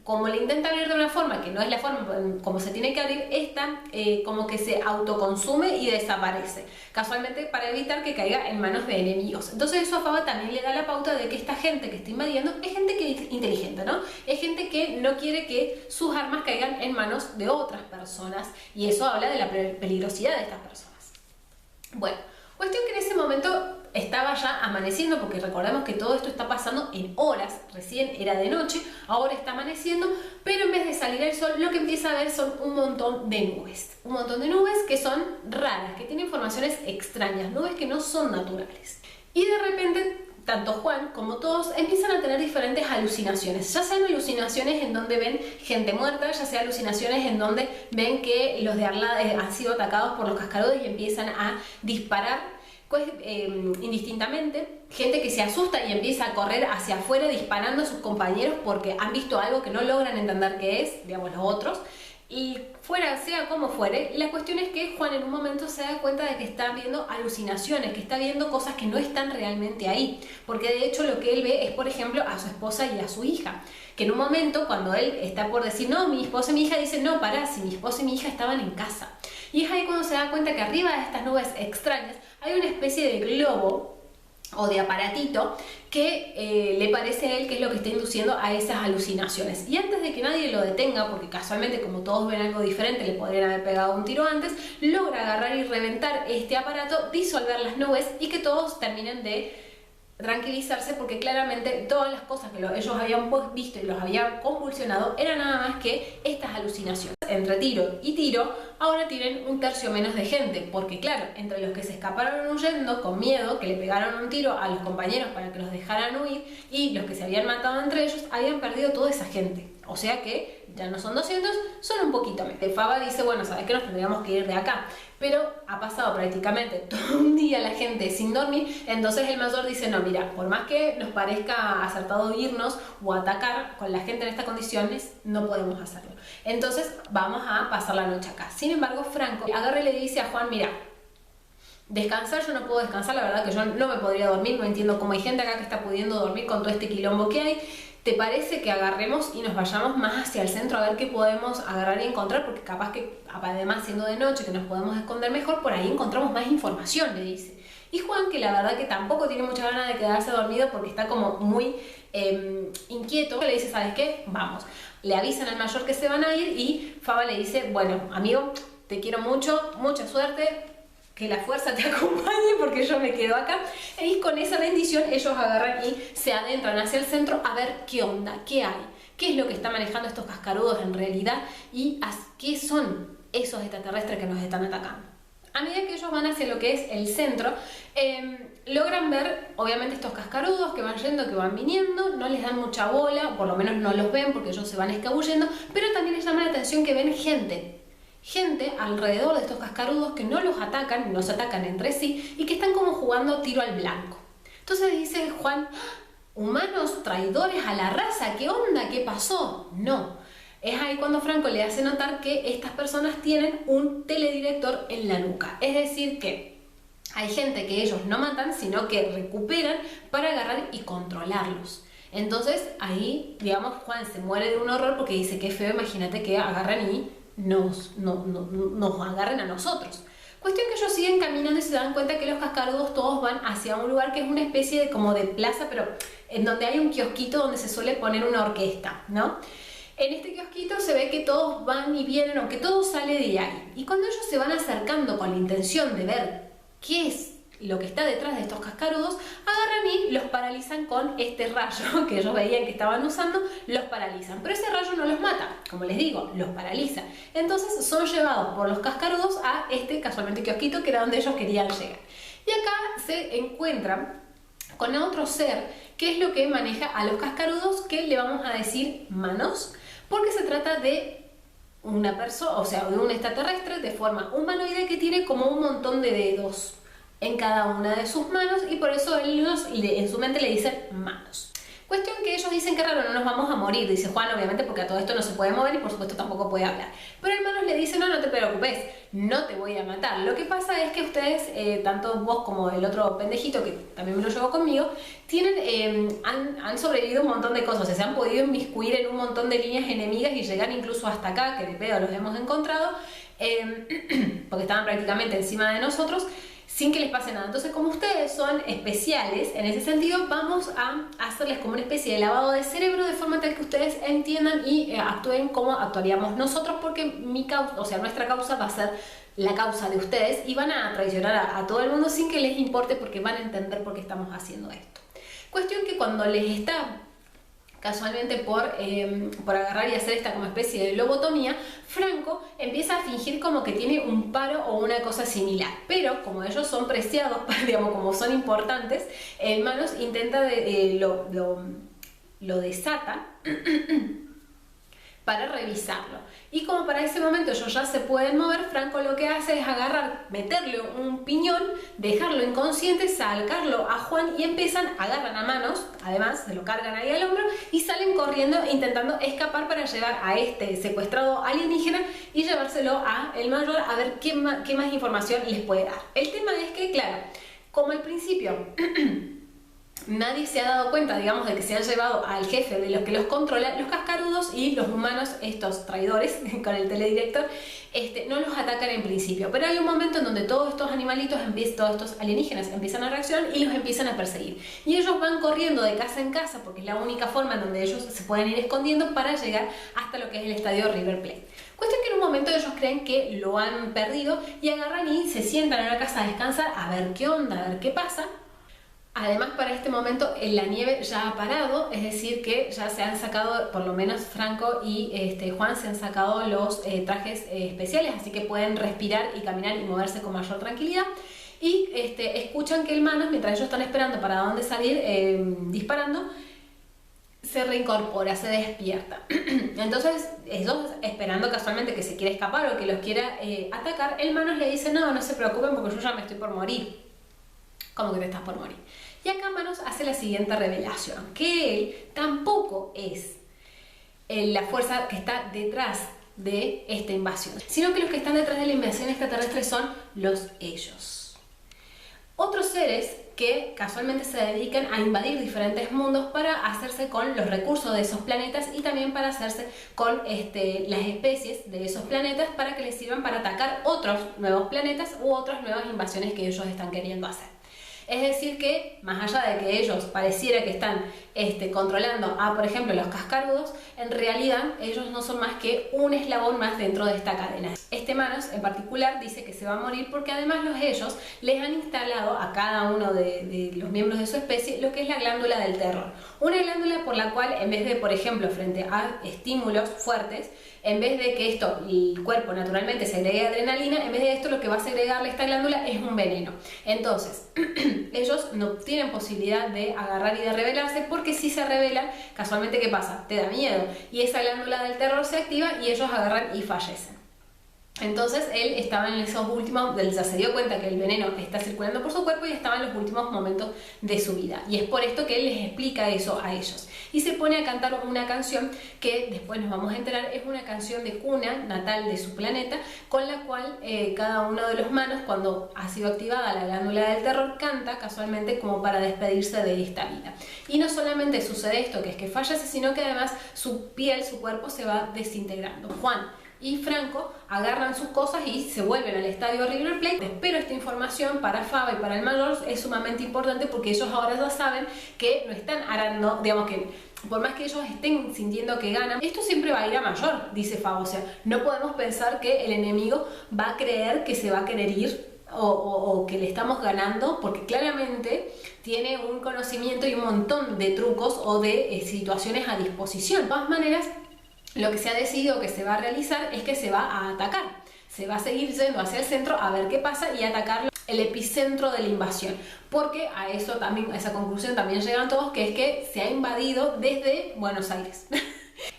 Speaker 1: como le intenta abrir de una forma que no es la forma como se tiene que abrir, esta como que se autoconsume y desaparece, casualmente para evitar que caiga en manos de enemigos. Entonces eso a Faba también le da la pauta de que esta gente que está invadiendo es gente que es inteligente, ¿no? Es gente que no quiere que sus armas caigan en manos de otras personas, y eso habla de la peligrosidad de estas personas. Bueno, cuestión que en ese momento estaba ya amaneciendo, porque recordemos que todo esto está pasando en horas, recién era de noche, ahora está amaneciendo, pero en vez de salir el sol, lo que empieza a ver son un montón de nubes que son raras, que tienen formaciones extrañas, nubes que no son naturales. Y de repente, tanto Juan como todos empiezan a tener diferentes alucinaciones, ya sean alucinaciones en donde ven gente muerta, ya sean alucinaciones en donde ven que los de Arla han sido atacados por los cascarudos y empiezan a disparar indistintamente, gente que se asusta y empieza a correr hacia afuera disparando a sus compañeros porque han visto algo que no logran entender qué es, digamos, los otros. Y fuera, sea como fuere, la cuestión es que Juan en un momento se da cuenta de que está viendo alucinaciones, que está viendo cosas que no están realmente ahí, porque de hecho lo que él ve es, por ejemplo, a su esposa y a su hija, que en un momento cuando él está por decir, no, mi esposa y mi hija, dice, no, pará, si mi esposa y mi hija estaban en casa. Y es ahí cuando se da cuenta que arriba de estas nubes extrañas hay una especie de globo o de aparatito que le parece a él que es lo que está induciendo a esas alucinaciones. Y antes de que nadie lo detenga, porque casualmente como todos ven algo diferente, le podrían haber pegado un tiro antes, logra agarrar y reventar este aparato, disolver las nubes y que todos terminen de tranquilizarse, porque claramente todas las cosas que ellos habían visto y los habían convulsionado eran nada más que estas alucinaciones. Entre tiro y tiro, ahora tienen un tercio menos de gente, porque claro, entre los que se escaparon huyendo con miedo, que le pegaron un tiro a los compañeros para que los dejaran huir, y los que se habían matado entre ellos, habían perdido toda esa gente. O sea que ya no son 200, son un poquito menos. Faba dice, bueno, sabes que nos tendríamos que ir de acá, pero ha pasado prácticamente todo un día la gente sin dormir, entonces el mayor dice, no, mira, por más que nos parezca acertado irnos o atacar con la gente en estas condiciones, no podemos hacerlo. Entonces vamos a pasar la noche acá. Sin embargo, Franco agarra y le dice a Juan, mira, descansar yo no puedo descansar, la verdad que yo no me podría dormir, no entiendo cómo hay gente acá que está pudiendo dormir con todo este quilombo que hay. ¿Te parece que agarremos y nos vayamos más hacia el centro a ver qué podemos agarrar y encontrar? Porque capaz que, además siendo de noche, que nos podemos esconder mejor, por ahí encontramos más información, le dice. Y Juan, que la verdad que tampoco tiene mucha ganas de quedarse dormido porque está como muy inquieto, le dice, ¿sabes qué? Vamos. Le avisan al mayor que se van a ir y Faba le dice, bueno, amigo, te quiero mucho, mucha suerte, que la fuerza te acompañe porque yo me quedo acá. Y con esa bendición ellos agarran y se adentran hacia el centro a ver qué onda, qué hay, qué es lo que están manejando estos cascarudos en realidad y qué son esos extraterrestres que nos están atacando. A medida que ellos van hacia lo que es el centro, logran ver obviamente estos cascarudos que van yendo, que van viniendo, no les dan mucha bola, por lo menos no los ven porque ellos se van escabullendo, pero también les llama la atención que ven gente alrededor de estos cascarudos que no los atacan, no se atacan entre sí y que están como jugando tiro al blanco. Entonces dice Juan, humanos traidores a la raza, ¿qué onda? ¿Qué pasó? No. Es ahí cuando Franco le hace notar que estas personas tienen un teledirector en la nuca. Es decir que hay gente que ellos no matan, sino que recuperan para agarrar y controlarlos. Entonces ahí, digamos, Juan se muere de un horror porque dice que feo, imagínate que agarran y nos agarren a nosotros. Cuestión que ellos siguen caminando se dan cuenta que los cascarudos todos van hacia un lugar que es una especie de como de plaza, pero en donde hay un kiosquito donde se suele poner una orquesta, ¿no? En este kiosquito se ve que todos van y vienen, o que todo sale de ahí. Y cuando ellos se van acercando con la intención de ver qué es lo que está detrás de estos cascarudos, agarran y los paralizan con este rayo que ellos veían que estaban usando, los paralizan. Pero ese rayo no los mata, como les digo, los paraliza. Entonces son llevados por los cascarudos a este, casualmente, kiosquito, que era donde ellos querían llegar. Y acá se encuentran con otro ser, que es lo que maneja a los cascarudos, que le vamos a decir manos, porque se trata de una persona, o sea, de un extraterrestre de forma humanoide que tiene como un montón de dedos en cada una de sus manos, y por eso ellos en su mente le dicen manos. Cuestión que ellos dicen que raro, no nos vamos a morir, dice Juan, obviamente, porque a todo esto no se puede mover y por supuesto tampoco puede hablar. Pero el manos le dice, no, no te preocupes, no te voy a matar. Lo que pasa es que ustedes, tanto vos como el otro pendejito, que también me lo llevó conmigo, han sobrevivido un montón de cosas, o sea, se han podido inmiscuir en un montón de líneas enemigas y llegar incluso hasta acá, que de pedo los hemos encontrado, porque estaban prácticamente encima de nosotros, sin que les pase nada. Entonces, como ustedes son especiales en ese sentido, vamos a hacerles como una especie de lavado de cerebro, de forma tal que ustedes entiendan y actúen como actuaríamos nosotros, porque mi causa, o sea, nuestra causa va a ser la causa de ustedes, y van a traicionar a todo el mundo sin que les importe, porque van a entender por qué estamos haciendo esto. Cuestión que cuando les está casualmente por agarrar y hacer esta como especie de lobotomía, Franco empieza a fingir como que tiene un paro o una cosa similar, pero como ellos son preciados, digamos, como son importantes, el Manos intenta lo desata para revisarlo. Y como para ese momento ellos ya se pueden mover, Franco lo que hace es agarrar, meterle un piñón, dejarlo inconsciente, sacarlo a Juan, y agarran a Manos, además se lo cargan ahí al hombro y salen corriendo intentando escapar para llevar a este secuestrado alienígena y llevárselo a el mayor a ver qué más información les puede dar. El tema es que, claro, como al principio nadie se ha dado cuenta, digamos, de que se han llevado al jefe de los que los controla, los cascarudos y los humanos, estos traidores con el teledirector, no los atacan en principio. Pero hay un momento en donde todos estos animalitos, todos estos alienígenas empiezan a reaccionar y los empiezan a perseguir. Y ellos van corriendo de casa en casa, porque es la única forma en donde ellos se pueden ir escondiendo para llegar hasta lo que es el estadio River Plate. Cuestión que en un momento ellos creen que lo han perdido y agarran y se sientan en una casa a descansar, a ver qué onda, a ver qué pasa. Además, para este momento la nieve ya ha parado, es decir que ya se han sacado, por lo menos Franco y Juan se han sacado los trajes especiales, así que pueden respirar y caminar y moverse con mayor tranquilidad. Y escuchan que el Manos, mientras ellos están esperando para dónde salir disparando, se reincorpora, se despierta. Entonces, ellos esperando casualmente que se quiera escapar o que los quiera atacar, el Manos le dice, no, no se preocupen porque yo ya me estoy por morir. ¿Cómo que te estás por morir? Y acá Manos hace la siguiente revelación, que él tampoco es la fuerza que está detrás de esta invasión, sino que los que están detrás de la invasión extraterrestre son ellos. Otros seres que casualmente se dedican a invadir diferentes mundos para hacerse con los recursos de esos planetas y también para hacerse con las especies de esos planetas para que les sirvan para atacar otros nuevos planetas u otras nuevas invasiones que ellos están queriendo hacer. Es decir que, más allá de que ellos pareciera que están controlando a, por ejemplo, los cascarudos, en realidad ellos no son más que un eslabón más dentro de esta cadena. Manos en particular dice que se va a morir porque además ellos les han instalado a cada uno de los miembros de su especie lo que es la glándula del terror. Una glándula por la cual, en vez de, por ejemplo, frente a estímulos fuertes, en vez de que el cuerpo naturalmente segregue adrenalina, en vez de esto lo que va a segregarle esta glándula es un veneno. Entonces, ellos no tienen posibilidad de agarrar y de rebelarse, porque si se rebelan, casualmente, ¿qué pasa? Te da miedo y esa glándula del terror se activa y ellos agarran y fallecen. Entonces él estaba en esos últimos, ya se dio cuenta que el veneno está circulando por su cuerpo y estaba en los últimos momentos de su vida. Y es por esto que él les explica eso a ellos. Y se pone a cantar una canción que después nos vamos a enterar, es una canción de cuna natal de su planeta, con la cual cada uno de los Manos, cuando ha sido activada la glándula del terror, canta casualmente como para despedirse de esta vida. Y no solamente sucede esto, que es que fallece, sino que además su piel, su cuerpo se va desintegrando. Juan y Franco agarran sus cosas y se vuelven al estadio River Plate. Pero esta información para Faba y para el mayor es sumamente importante porque ellos ahora ya saben que no están arando, digamos que por más que ellos estén sintiendo que ganan, esto siempre va a ir a mayor, dice Faba. O sea, no podemos pensar que el enemigo va a creer que se va a querer ir o que le estamos ganando, porque claramente tiene un conocimiento y un montón de trucos o de situaciones a disposición. De todas maneras, lo que se ha decidido que se va a realizar es que se va a atacar. Se va a seguir yendo hacia el centro a ver qué pasa y atacar el epicentro de la invasión. Porque a eso también, a esa conclusión también llegan todos, que es que se ha invadido desde Buenos Aires.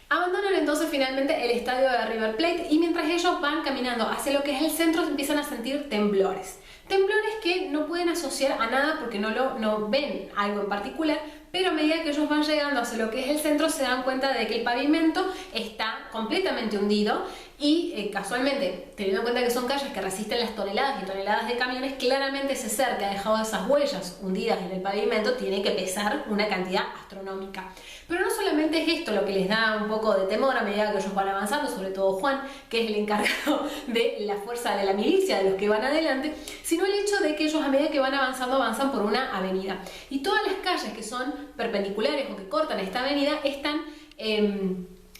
Speaker 1: Abandonan entonces finalmente el estadio de River Plate y mientras ellos van caminando hacia lo que es el centro empiezan a sentir temblores. Temblores que no pueden asociar a nada porque no ven algo en particular, pero a medida que ellos van llegando hacia lo que es el centro se dan cuenta de que el pavimento está completamente hundido y casualmente, teniendo en cuenta que son calles que resisten las toneladas y toneladas de camiones, claramente ese ser que ha dejado esas huellas hundidas en el pavimento tiene que pesar una cantidad astronómica. Pero no solamente es esto lo que les da un poco de temor a medida que ellos van avanzando, sobre todo Juan, que es el encargado de la fuerza de la milicia, de los que van adelante, sino el hecho de que ellos a medida que van avanzando avanzan por una avenida. Y todas las calles que son perpendiculares o que cortan esta avenida están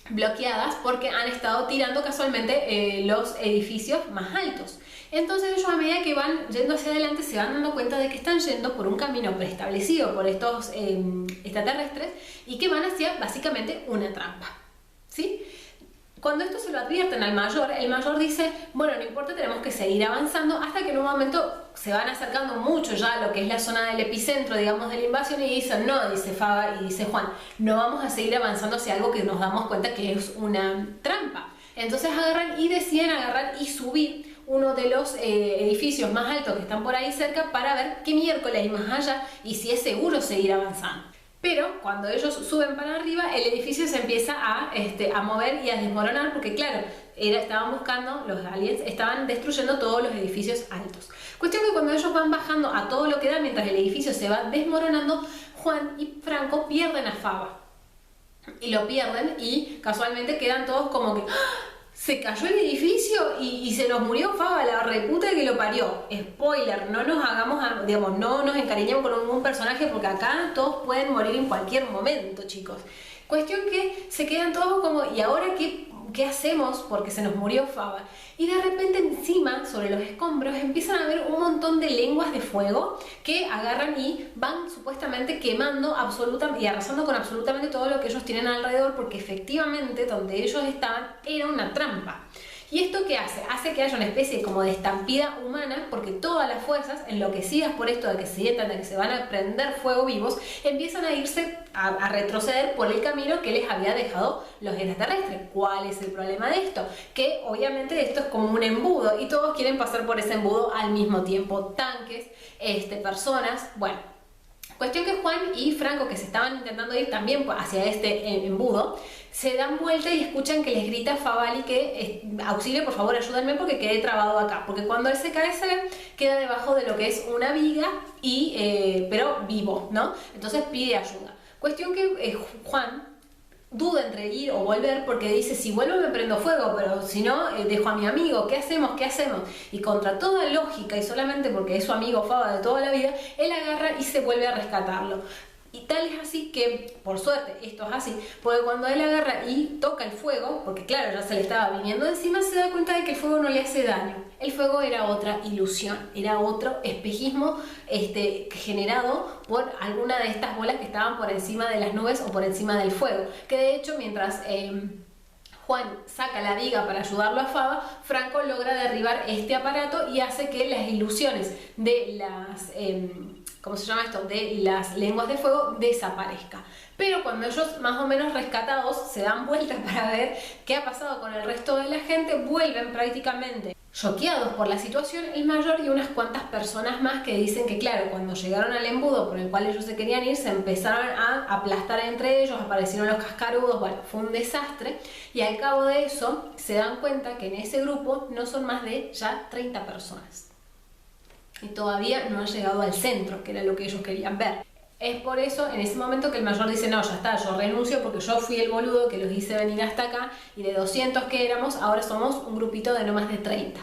Speaker 1: bloqueadas porque han estado tirando casualmente los edificios más altos. Entonces ellos a medida que van yendo hacia adelante se van dando cuenta de que están yendo por un camino preestablecido por estos extraterrestres y que van hacia básicamente una trampa, ¿sí? Cuando esto se lo advierten al mayor, el mayor dice, bueno, no importa, tenemos que seguir avanzando, hasta que en un momento se van acercando mucho ya a lo que es la zona del epicentro, digamos, de la invasión, y dicen, no, dice Faba y dice Juan, no vamos a seguir avanzando hacia algo que nos damos cuenta que es una trampa. Entonces agarran y deciden agarrar y subir uno de los edificios más altos que están por ahí cerca para ver qué miércoles hay más allá y si es seguro seguir avanzando. Pero cuando ellos suben para arriba, el edificio se empieza a mover y a desmoronar porque claro, estaban buscando, los aliens estaban destruyendo todos los edificios altos. Cuestión que cuando ellos van bajando a todo lo que da, mientras el edificio se va desmoronando, Juan y Franco pierden a Faba. Y lo pierden y casualmente quedan todos como que... Se cayó el edificio y se nos murió Faba, la reputa que lo parió. Spoiler, no nos hagamos, digamos, no nos encariñemos con ningún personaje porque acá todos pueden morir en cualquier momento, chicos. Cuestión que se quedan todos como, ¿y ahora qué hacemos? Porque se nos murió Faba. Y de repente encima, sobre los escombros, empiezan a ver un montón de lenguas de fuego que agarran y van supuestamente quemando absolutamente y arrasando con absolutamente todo lo que ellos tienen alrededor, porque efectivamente donde ellos estaban era una trampa. ¿Y esto qué hace? Hace que haya una especie como de estampida humana, porque todas las fuerzas, enloquecidas por esto de que sientan, de que se van a prender fuego vivos, empiezan a irse, a retroceder por el camino que les había dejado los extraterrestres. ¿Cuál es el problema de esto? Que obviamente esto es como un embudo y todos quieren pasar por ese embudo al mismo tiempo. Tanques, personas, bueno. Cuestión que Juan y Franco, que se estaban intentando ir también hacia este embudo, se dan vuelta y escuchan que les grita Favali que auxilio, por favor, ayúdenme porque quedé trabado acá. Porque cuando él se cae, queda debajo de lo que es una viga, pero vivo, ¿no? Entonces pide ayuda. Cuestión que Juan duda entre ir o volver porque dice, si vuelvo me prendo fuego, pero si no, dejo a mi amigo, ¿qué hacemos? ¿Qué hacemos? Y contra toda lógica y solamente porque es su amigo Faba de toda la vida, él agarra y se vuelve a rescatarlo. Y tal es así que, por suerte, esto es así, porque cuando él agarra y toca el fuego, porque claro, ya se le estaba viniendo encima, se da cuenta de que el fuego no le hace daño. El fuego era otra ilusión, era otro espejismo generado por alguna de estas bolas que estaban por encima de las nubes o por encima del fuego. Que de hecho, mientras Juan saca la viga para ayudarlo a Faba, Franco logra derribar este aparato y hace que las ilusiones de las... ¿cómo se llama esto? De las lenguas de fuego desaparezca. Pero cuando ellos, más o menos rescatados, se dan vueltas para ver qué ha pasado con el resto de la gente, vuelven prácticamente choqueados por la situación, el mayor y unas cuantas personas más que dicen que claro, cuando llegaron al embudo por el cual ellos se querían ir, se empezaron a aplastar entre ellos, aparecieron los cascarudos, bueno, fue un desastre, y al cabo de eso se dan cuenta que en ese grupo no son más de ya 30 personas. Y todavía no han llegado al centro, que era lo que ellos querían ver. Es por eso, en ese momento, que el mayor dice, no, ya está, yo renuncio porque yo fui el boludo que los hice venir hasta acá, y de 200 que éramos, ahora somos un grupito de no más de 30.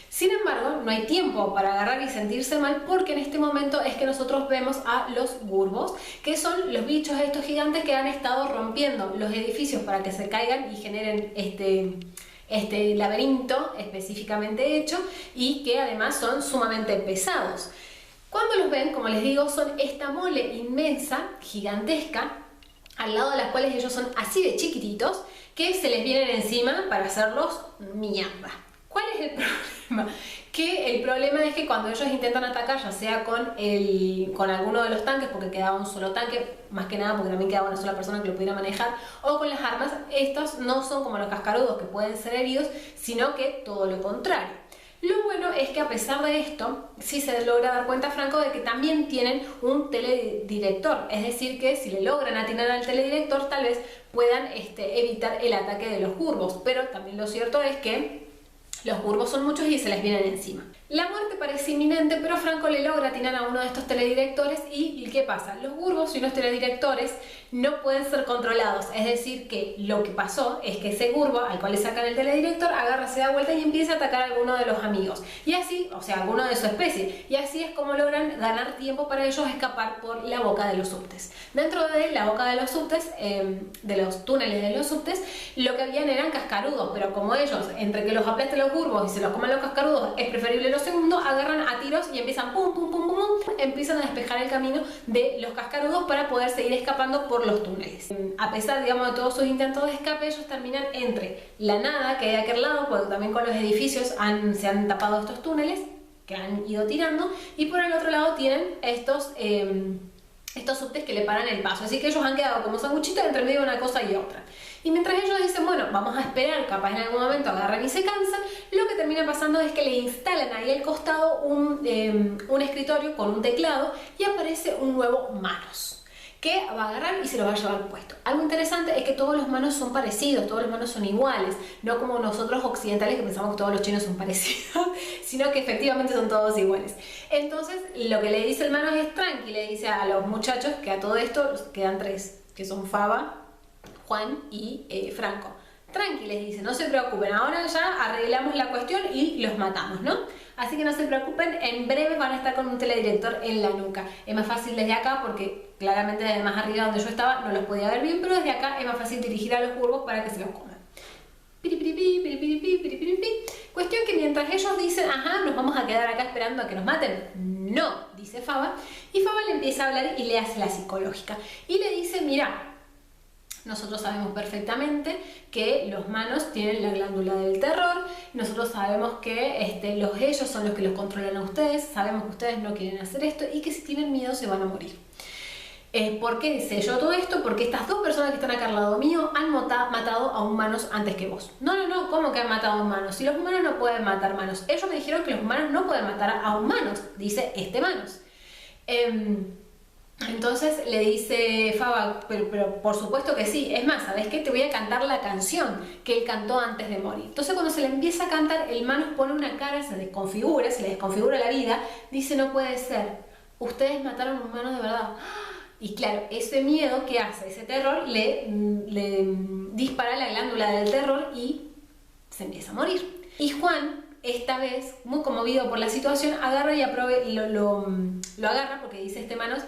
Speaker 1: Sin embargo, no hay tiempo para agarrar y sentirse mal, porque en este momento es que nosotros vemos a los Gurbos, que son los bichos estos gigantes que han estado rompiendo los edificios para que se caigan y generen este laberinto específicamente hecho, y que además son sumamente pesados. Cuando los ven, como les digo, son esta mole inmensa, gigantesca, al lado de las cuales ellos son así de chiquititos, que se les vienen encima para hacerlos mierda. ¿Cuál es el problema? Que el problema es que cuando ellos intentan atacar, ya sea con alguno de los tanques, porque quedaba un solo tanque, más que nada porque también quedaba una sola persona que lo pudiera manejar, o con las armas, estos no son como los cascarudos que pueden ser heridos, sino que todo lo contrario. Lo bueno es que a pesar de esto, sí se logra dar cuenta Franco de que también tienen un teledirector, es decir que si le logran atinar al teledirector tal vez puedan evitar el ataque de los Gurbos, pero también lo cierto es que los Gurbos son muchos y se les vienen encima. La muerte parece inminente, pero Franco le logra atinar a uno de estos teledirectores y ¿qué pasa? Los Gurbos y los teledirectores no pueden ser controlados, es decir que lo que pasó es que ese Gurbo al cual le sacan el teledirector agarra, se da vuelta y empieza a atacar a alguno de los amigos, y así, o sea, alguno de su especie, y así es como logran ganar tiempo para ellos escapar por la boca de los subtes. Dentro de la boca de los subtes, de los túneles de los subtes, lo que habían eran cascarudos, pero como ellos, entre que los aplasten los Gurbos y se los coman los cascarudos, es preferible los segundos, agarran a tiros y empiezan pum pum pum pum pum, empiezan a despejar el camino de los cascarudos para poder seguir escapando por los túneles. A pesar, digamos, de todos sus intentos de escape, ellos terminan entre la nada que hay de aquel lado, porque también con los edificios se han tapado estos túneles que han ido tirando, y por el otro lado tienen estos subtes que le paran el paso, así que ellos han quedado como sanguchitos entre medio de una cosa y otra. Y mientras ellos dicen, bueno, vamos a esperar, capaz en algún momento agarran y se cansan, lo que termina pasando es que le instalan ahí al costado un escritorio con un teclado, y aparece un nuevo Manos, que va a agarrar y se lo va a llevar puesto. Algo interesante es que todos los Manos son parecidos, todos los Manos son iguales, no como nosotros occidentales que pensamos que todos los chinos son parecidos, sino que efectivamente son todos iguales. Entonces, lo que le dice el Manos es tranqui, le dice a los muchachos que a todo esto quedan tres, que son Faba, Juan y Franco. Tranqui, les dice, no se preocupen, ahora ya arreglamos la cuestión y los matamos, ¿no? Así que no se preocupen, en breve van a estar con un teledirector en la nuca. Es más fácil desde acá porque claramente desde más arriba donde yo estaba no los podía ver bien, pero desde acá es más fácil dirigir a los Gurbos para que se los coman. Piripiripi, piripiripi, piripiripi. Cuestión que mientras ellos dicen, ajá, nos vamos a quedar acá esperando a que nos maten. No, dice Faba, y Faba le empieza a hablar y le hace la psicológica. Y le dice, mira, nosotros sabemos perfectamente que los Manos tienen la glándula del terror, nosotros sabemos que ellos son los que los controlan a ustedes, sabemos que ustedes no quieren hacer esto y que si tienen miedo se van a morir. ¿Por qué sé yo todo esto? Porque estas dos personas que están acá al lado mío han matado a humanos antes que vos. No, ¿cómo que han matado a humanos? Si los humanos no pueden matar Manos. Ellos me dijeron que los humanos no pueden matar a humanos, dice Manos. Entonces le dice Faba, pero por supuesto que sí, es más, ¿sabes qué? Te voy a cantar la canción que él cantó antes de morir. Entonces cuando se le empieza a cantar, el Manos pone una cara, se le desconfigura la vida, dice, no puede ser, ustedes mataron humanos de verdad. Y claro, ese miedo que hace, ese terror, le dispara la glándula del terror y se empieza a morir. Y Juan, esta vez, muy conmovido por la situación, agarra y lo agarra porque dice Manos,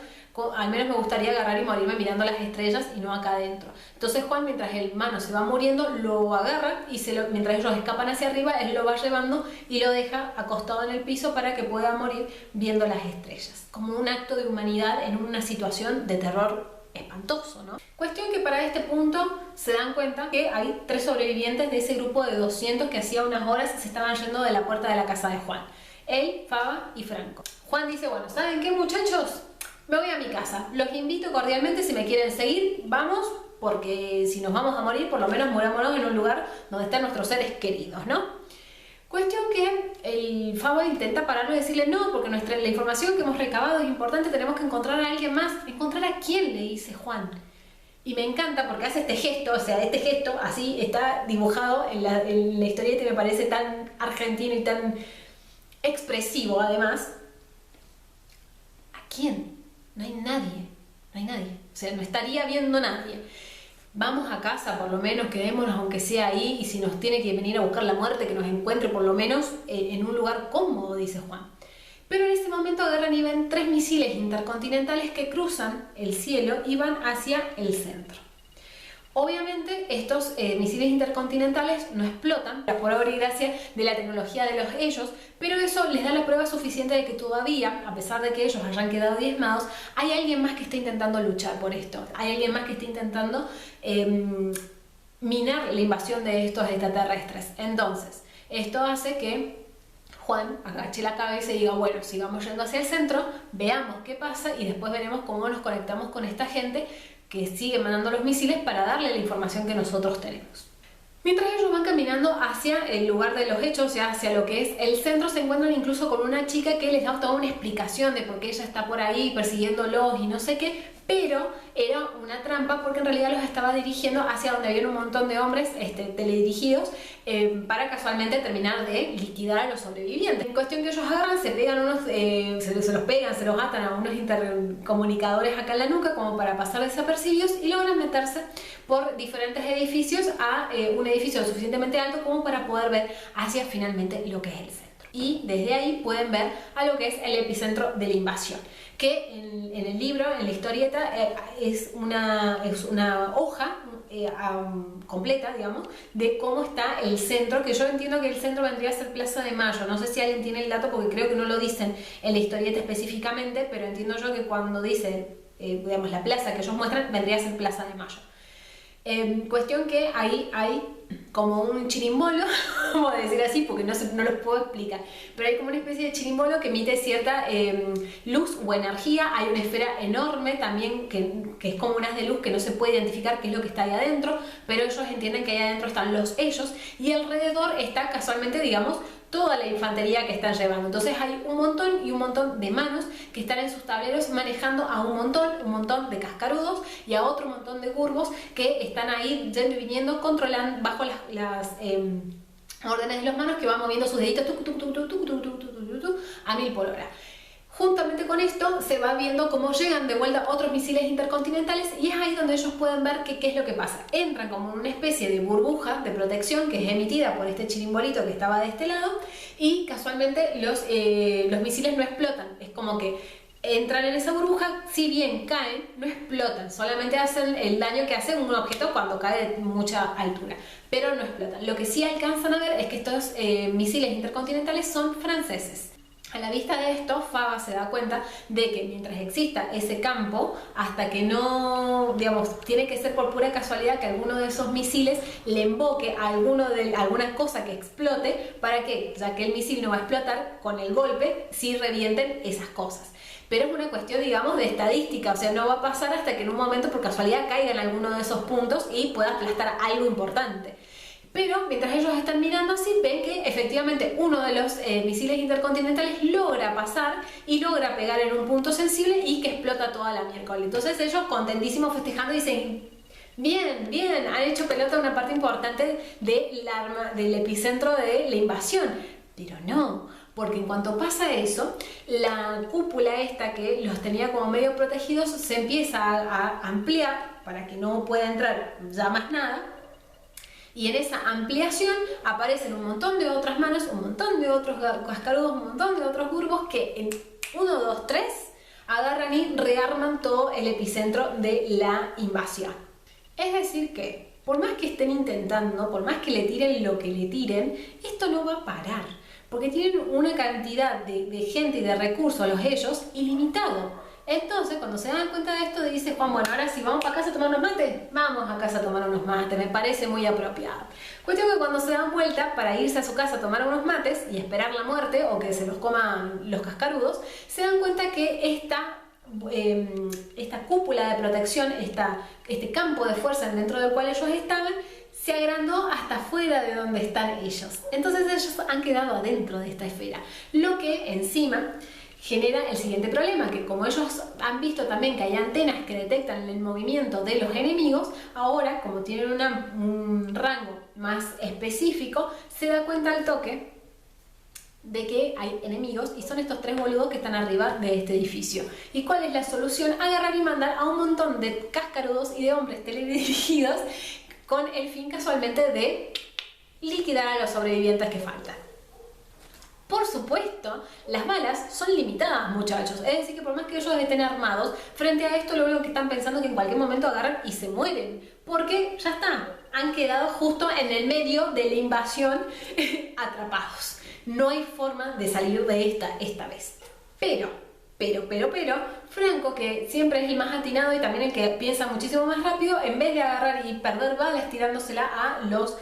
Speaker 1: al menos me gustaría agarrar y morirme mirando las estrellas y no acá adentro. Entonces Juan, mientras el Manos se va muriendo, lo agarra y mientras ellos escapan hacia arriba, él lo va llevando y lo deja acostado en el piso para que pueda morir viendo las estrellas. Como un acto de humanidad en una situación de terror espantoso, ¿no? Cuestión que para este punto se dan cuenta que hay 3 sobrevivientes de ese grupo de 200 que hacía unas horas se estaban yendo de la puerta de la casa de Juan. Él, Faba y Franco. Juan dice, bueno, ¿saben qué, muchachos? Me voy a mi casa. Los invito cordialmente, si me quieren seguir, vamos, porque si nos vamos a morir, por lo menos murámonos en un lugar donde están nuestros seres queridos, ¿no? Cuestión que el Faba intenta pararlo y decirle, no, porque la información que hemos recabado es importante, tenemos que encontrar a alguien más. ¿Encontrar a quién? Le dice Juan. Y me encanta porque hace este gesto, o sea, este gesto así está dibujado en la historieta y me parece tan argentino y tan expresivo además. ¿A quién? No hay nadie. sea, no estaría viendo nadie. Vamos a casa, por lo menos, quedémonos aunque sea ahí, y si nos tiene que venir a buscar la muerte, que nos encuentre por lo menos en un lugar cómodo, dice Juan. Pero en ese momento agarran y ven 3 misiles intercontinentales que cruzan el cielo y van hacia el centro. Obviamente estos misiles intercontinentales no explotan, por obra y gracia de la tecnología de ellos, pero eso les da la prueba suficiente de que todavía, a pesar de que ellos hayan quedado diezmados, hay alguien más que está intentando luchar por esto. Hay alguien más que está intentando minar la invasión de estos extraterrestres. Entonces, esto hace que Juan agache la cabeza y diga, bueno, sigamos yendo hacia el centro, veamos qué pasa y después veremos cómo nos conectamos con esta gente que sigue mandando los misiles para darle la información que nosotros tenemos. Mientras ellos van caminando hacia el lugar de los hechos, o sea, hacia lo que es el centro, se encuentran incluso con una chica que les da toda una explicación de por qué ella está por ahí persiguiéndolos y no sé qué, pero era una trampa porque en realidad los estaba dirigiendo hacia donde había un montón de hombres teledirigidos para casualmente terminar de liquidar a los sobrevivientes. En cuestión que ellos agarran, se pegan unos, se los pegan, se los atan a unos intercomunicadores acá en la nuca como para pasar desapercibidos y logran meterse por diferentes edificios a un edificio lo suficientemente alto como para poder ver hacia finalmente lo que es el centro. Y desde ahí pueden ver a lo que es el epicentro de la invasión, que en el libro, en la historieta, es una hoja completa, digamos, de cómo está el centro, que yo entiendo que el centro vendría a ser Plaza de Mayo. No sé si alguien tiene el dato porque creo que no lo dicen en la historieta específicamente, pero entiendo yo que cuando dicen, digamos, la plaza que ellos muestran, vendría a ser Plaza de Mayo. Cuestión que ahí hay como un chirimbolo, vamos a decir así, porque no los puedo explicar, pero hay como una especie de chirimbolo que emite cierta luz o energía. Hay una esfera enorme también que es como un haz de luz que no se puede identificar qué es lo que está ahí adentro, pero ellos entienden que ahí adentro están los ellos y alrededor está casualmente, digamos, toda la infantería que están llevando. Entonces hay un montón y un montón de manos que están en sus tableros manejando a un montón de cascarudos y a otro montón de curvos que están ahí yendo y viniendo, controlando bajo las órdenes de los manos, que van moviendo sus deditos a 1000 por hora. Juntamente con esto se va viendo cómo llegan de vuelta otros misiles intercontinentales y es ahí donde ellos pueden ver qué es lo que pasa. Entran como una especie de burbuja de protección que es emitida por este chirimbolito que estaba de este lado y casualmente los misiles no explotan. Es como que entran en esa burbuja, si bien caen, no explotan, solamente hacen el daño que hace un objeto cuando cae de mucha altura, pero no explotan. Lo que sí alcanzan a ver es que estos misiles intercontinentales son franceses. A la vista de esto, Fava se da cuenta de que mientras exista ese campo, hasta que no, digamos, tiene que ser por pura casualidad que alguno de esos misiles le invoque a alguna cosa que explote para que, ya que el misil no va a explotar, con el golpe sí revienten esas cosas. Pero es una cuestión, digamos, de estadística, o sea, no va a pasar hasta que en un momento por casualidad caiga en alguno de esos puntos y pueda aplastar algo importante. Pero mientras ellos están mirando así, ven que efectivamente uno de los misiles intercontinentales logra pasar y logra pegar en un punto sensible y que explota toda la miércoles. Entonces ellos, contentísimos, festejando, dicen: bien, bien, han hecho pelota una parte importante del epicentro de la invasión. Pero no, porque en cuanto pasa eso, la cúpula esta que los tenía como medio protegidos se empieza a ampliar para que no pueda entrar ya más nada. Y en esa ampliación aparecen un montón de otras manos, un montón de otros cascarudos, un montón de otros curvos que en 1, 2, 3 agarran y rearman todo el epicentro de la invasión. Es decir que, por más que estén intentando, por más que le tiren lo que le tiren, esto no va a parar. Porque tienen una cantidad de gente y de recursos, los ellos, ilimitado. Entonces, cuando se dan cuenta de esto, dice Juan: bueno, ahora sí, ¿vamos para casa a tomar unos mates? Vamos a casa a tomar unos mates, me parece muy apropiado. Cuestión que cuando se dan vuelta para irse a su casa a tomar unos mates y esperar la muerte o que se los coman los cascarudos, se dan cuenta que esta cúpula de protección, este campo de fuerza dentro del cual ellos estaban, se agrandó hasta fuera de donde están ellos. Entonces ellos han quedado adentro de esta esfera, lo que encima genera el siguiente problema, que como ellos han visto también que hay antenas que detectan el movimiento de los enemigos, ahora, como tienen un rango más específico, se da cuenta al toque de que hay enemigos y son estos 3 boludos que están arriba de este edificio. ¿Y cuál es la solución? Agarrar y mandar a un montón de cascarudos y de hombres teledirigidos con el fin casualmente de liquidar a los sobrevivientes que faltan. Por supuesto, las balas son limitadas, muchachos. Es decir, que por más que ellos estén armados, frente a esto lo único que están pensando es que en cualquier momento agarran y se mueren. Porque ya está, han quedado justo en el medio de la invasión atrapados. No hay forma de salir de esta vez. Pero, Franco, que siempre es el más atinado y también el que piensa muchísimo más rápido, en vez de agarrar y perder balas tirándosela a los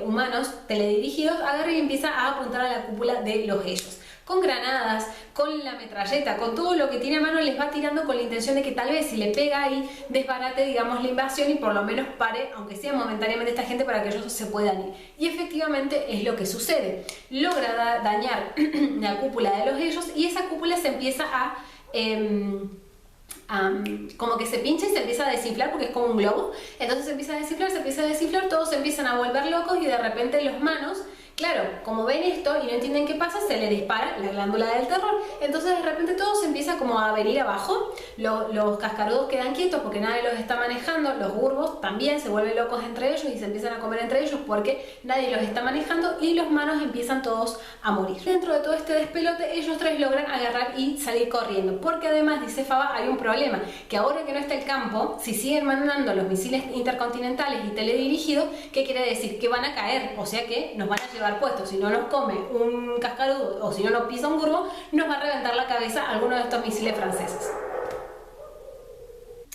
Speaker 1: humanos teledirigidos, agarra y empieza a apuntar a la cúpula de los ellos. Con granadas, con la metralleta, con todo lo que tiene a mano les va tirando con la intención de que tal vez si le pega ahí desbarate, digamos, la invasión y por lo menos pare, aunque sea momentáneamente, esta gente para que ellos se puedan ir. Y efectivamente es lo que sucede. Logra dañar la cúpula de los ellos y esa cúpula se empieza a como que se pincha y se empieza a desinflar porque es como un globo. Entonces se empieza a desinflar, todos se empiezan a volver locos y de repente los manos, claro, como ven esto y no entienden qué pasa, se les dispara la glándula del terror. Entonces de repente todo se empieza como a venir abajo. Los cascarudos quedan quietos porque nadie los está manejando. Los gurbos también se vuelven locos entre ellos y se empiezan a comer entre ellos porque nadie los está manejando. Y los manos empiezan todos a morir. Dentro de todo este despelote, ellos 3 logran agarrar y salir corriendo. Porque además, dice Faba, hay un problema. Que ahora que no está el campo, si siguen mandando los misiles intercontinentales y teledirigidos, ¿qué quiere decir? Que van a caer. O sea que nos van a llevar puestos. Si no nos come un cascarudo o si no nos pisa un gurbo, nos va a reventar la cabeza alguno de estos misiles franceses.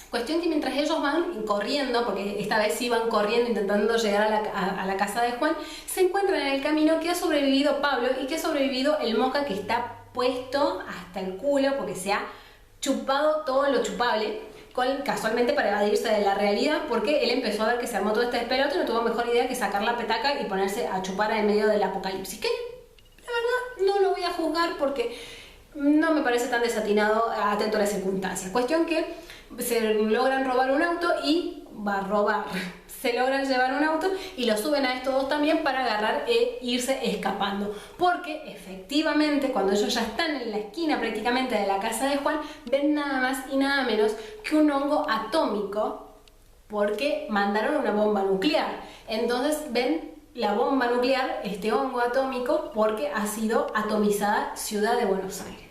Speaker 1: Cuestión que mientras ellos van corriendo, porque esta vez sí van corriendo intentando llegar a la casa de Juan, se encuentran en el camino que ha sobrevivido Pablo y que ha sobrevivido el Moca, que está puesto hasta el culo porque se ha chupado todo lo chupable, casualmente para evadirse de la realidad, porque él empezó a ver que se armó todo este despelote y no tuvo mejor idea que sacar la petaca y ponerse a chupar en medio del apocalipsis. Que la verdad no lo voy a juzgar porque no me parece tan desatinado atento a las circunstancias. Cuestión que se logran robar un auto y se logran llevar un auto y lo suben a estos dos también para agarrar e irse escapando. Porque efectivamente cuando ellos ya están en la esquina prácticamente de la casa de Juan, ven nada más y nada menos que un hongo atómico, porque mandaron una bomba nuclear. Entonces ven la bomba nuclear, este hongo atómico, porque ha sido atomizada Ciudad de Buenos Aires.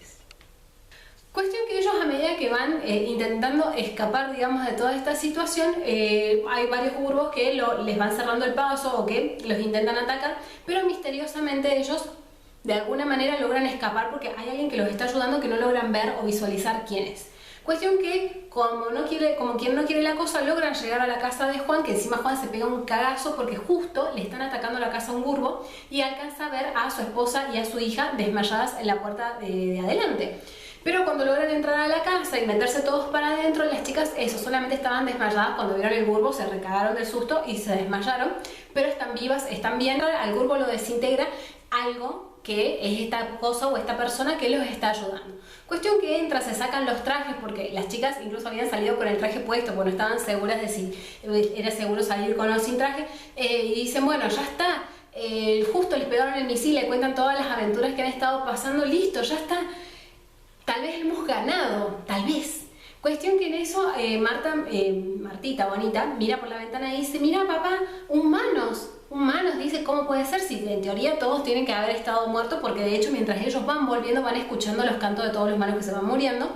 Speaker 1: Cuestión que ellos, a medida que van intentando escapar, digamos, de toda esta situación, hay varios gurbos que les van cerrando el paso o que los intentan atacar, pero misteriosamente ellos de alguna manera logran escapar porque hay alguien que los está ayudando que no logran ver o visualizar quién es. Cuestión que, como quien no quiere la cosa, logran llegar a la casa de Juan, que encima Juan se pega un cagazo porque justo le están atacando la casa a un gurbo y alcanza a ver a su esposa y a su hija desmayadas en la puerta de adelante. Pero cuando logran entrar a la casa y meterse todos para adentro, las chicas solamente estaban desmayadas. Cuando vieron el gurbo se recagaron del susto y se desmayaron, pero están vivas, están bien. Al gurbo lo desintegra algo que es esta cosa o esta persona que los está ayudando. Cuestión que entra, se sacan los trajes, porque las chicas incluso habían salido con el traje puesto, porque no estaban seguras de si era seguro salir con o sin traje, y dicen, bueno, ya está, justo les pegaron el misil, le cuentan todas las aventuras que han estado pasando, listo, ya está. Tal vez hemos ganado, tal vez. Cuestión que en eso Martita bonita mira por la ventana y dice, mira papá, humanos, dice, ¿cómo puede ser si en teoría todos tienen que haber estado muertos? Porque de hecho mientras ellos van volviendo van escuchando los cantos de todos los humanos que se van muriendo.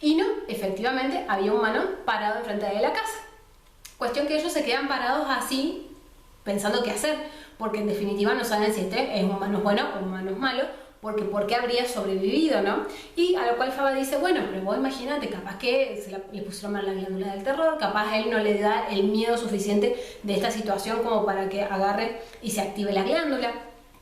Speaker 1: Y no, efectivamente había un humano parado enfrente de la casa. Cuestión que ellos se quedan parados así, pensando qué hacer, porque en definitiva no saben si este es un humano bueno o un humano malo, porque ¿por qué habría sobrevivido, no? Y a lo cual Faba dice, bueno, pero vos imagínate, capaz que le pusieron mal la glándula del terror, capaz a él no le da el miedo suficiente de esta situación como para que agarre y se active la glándula.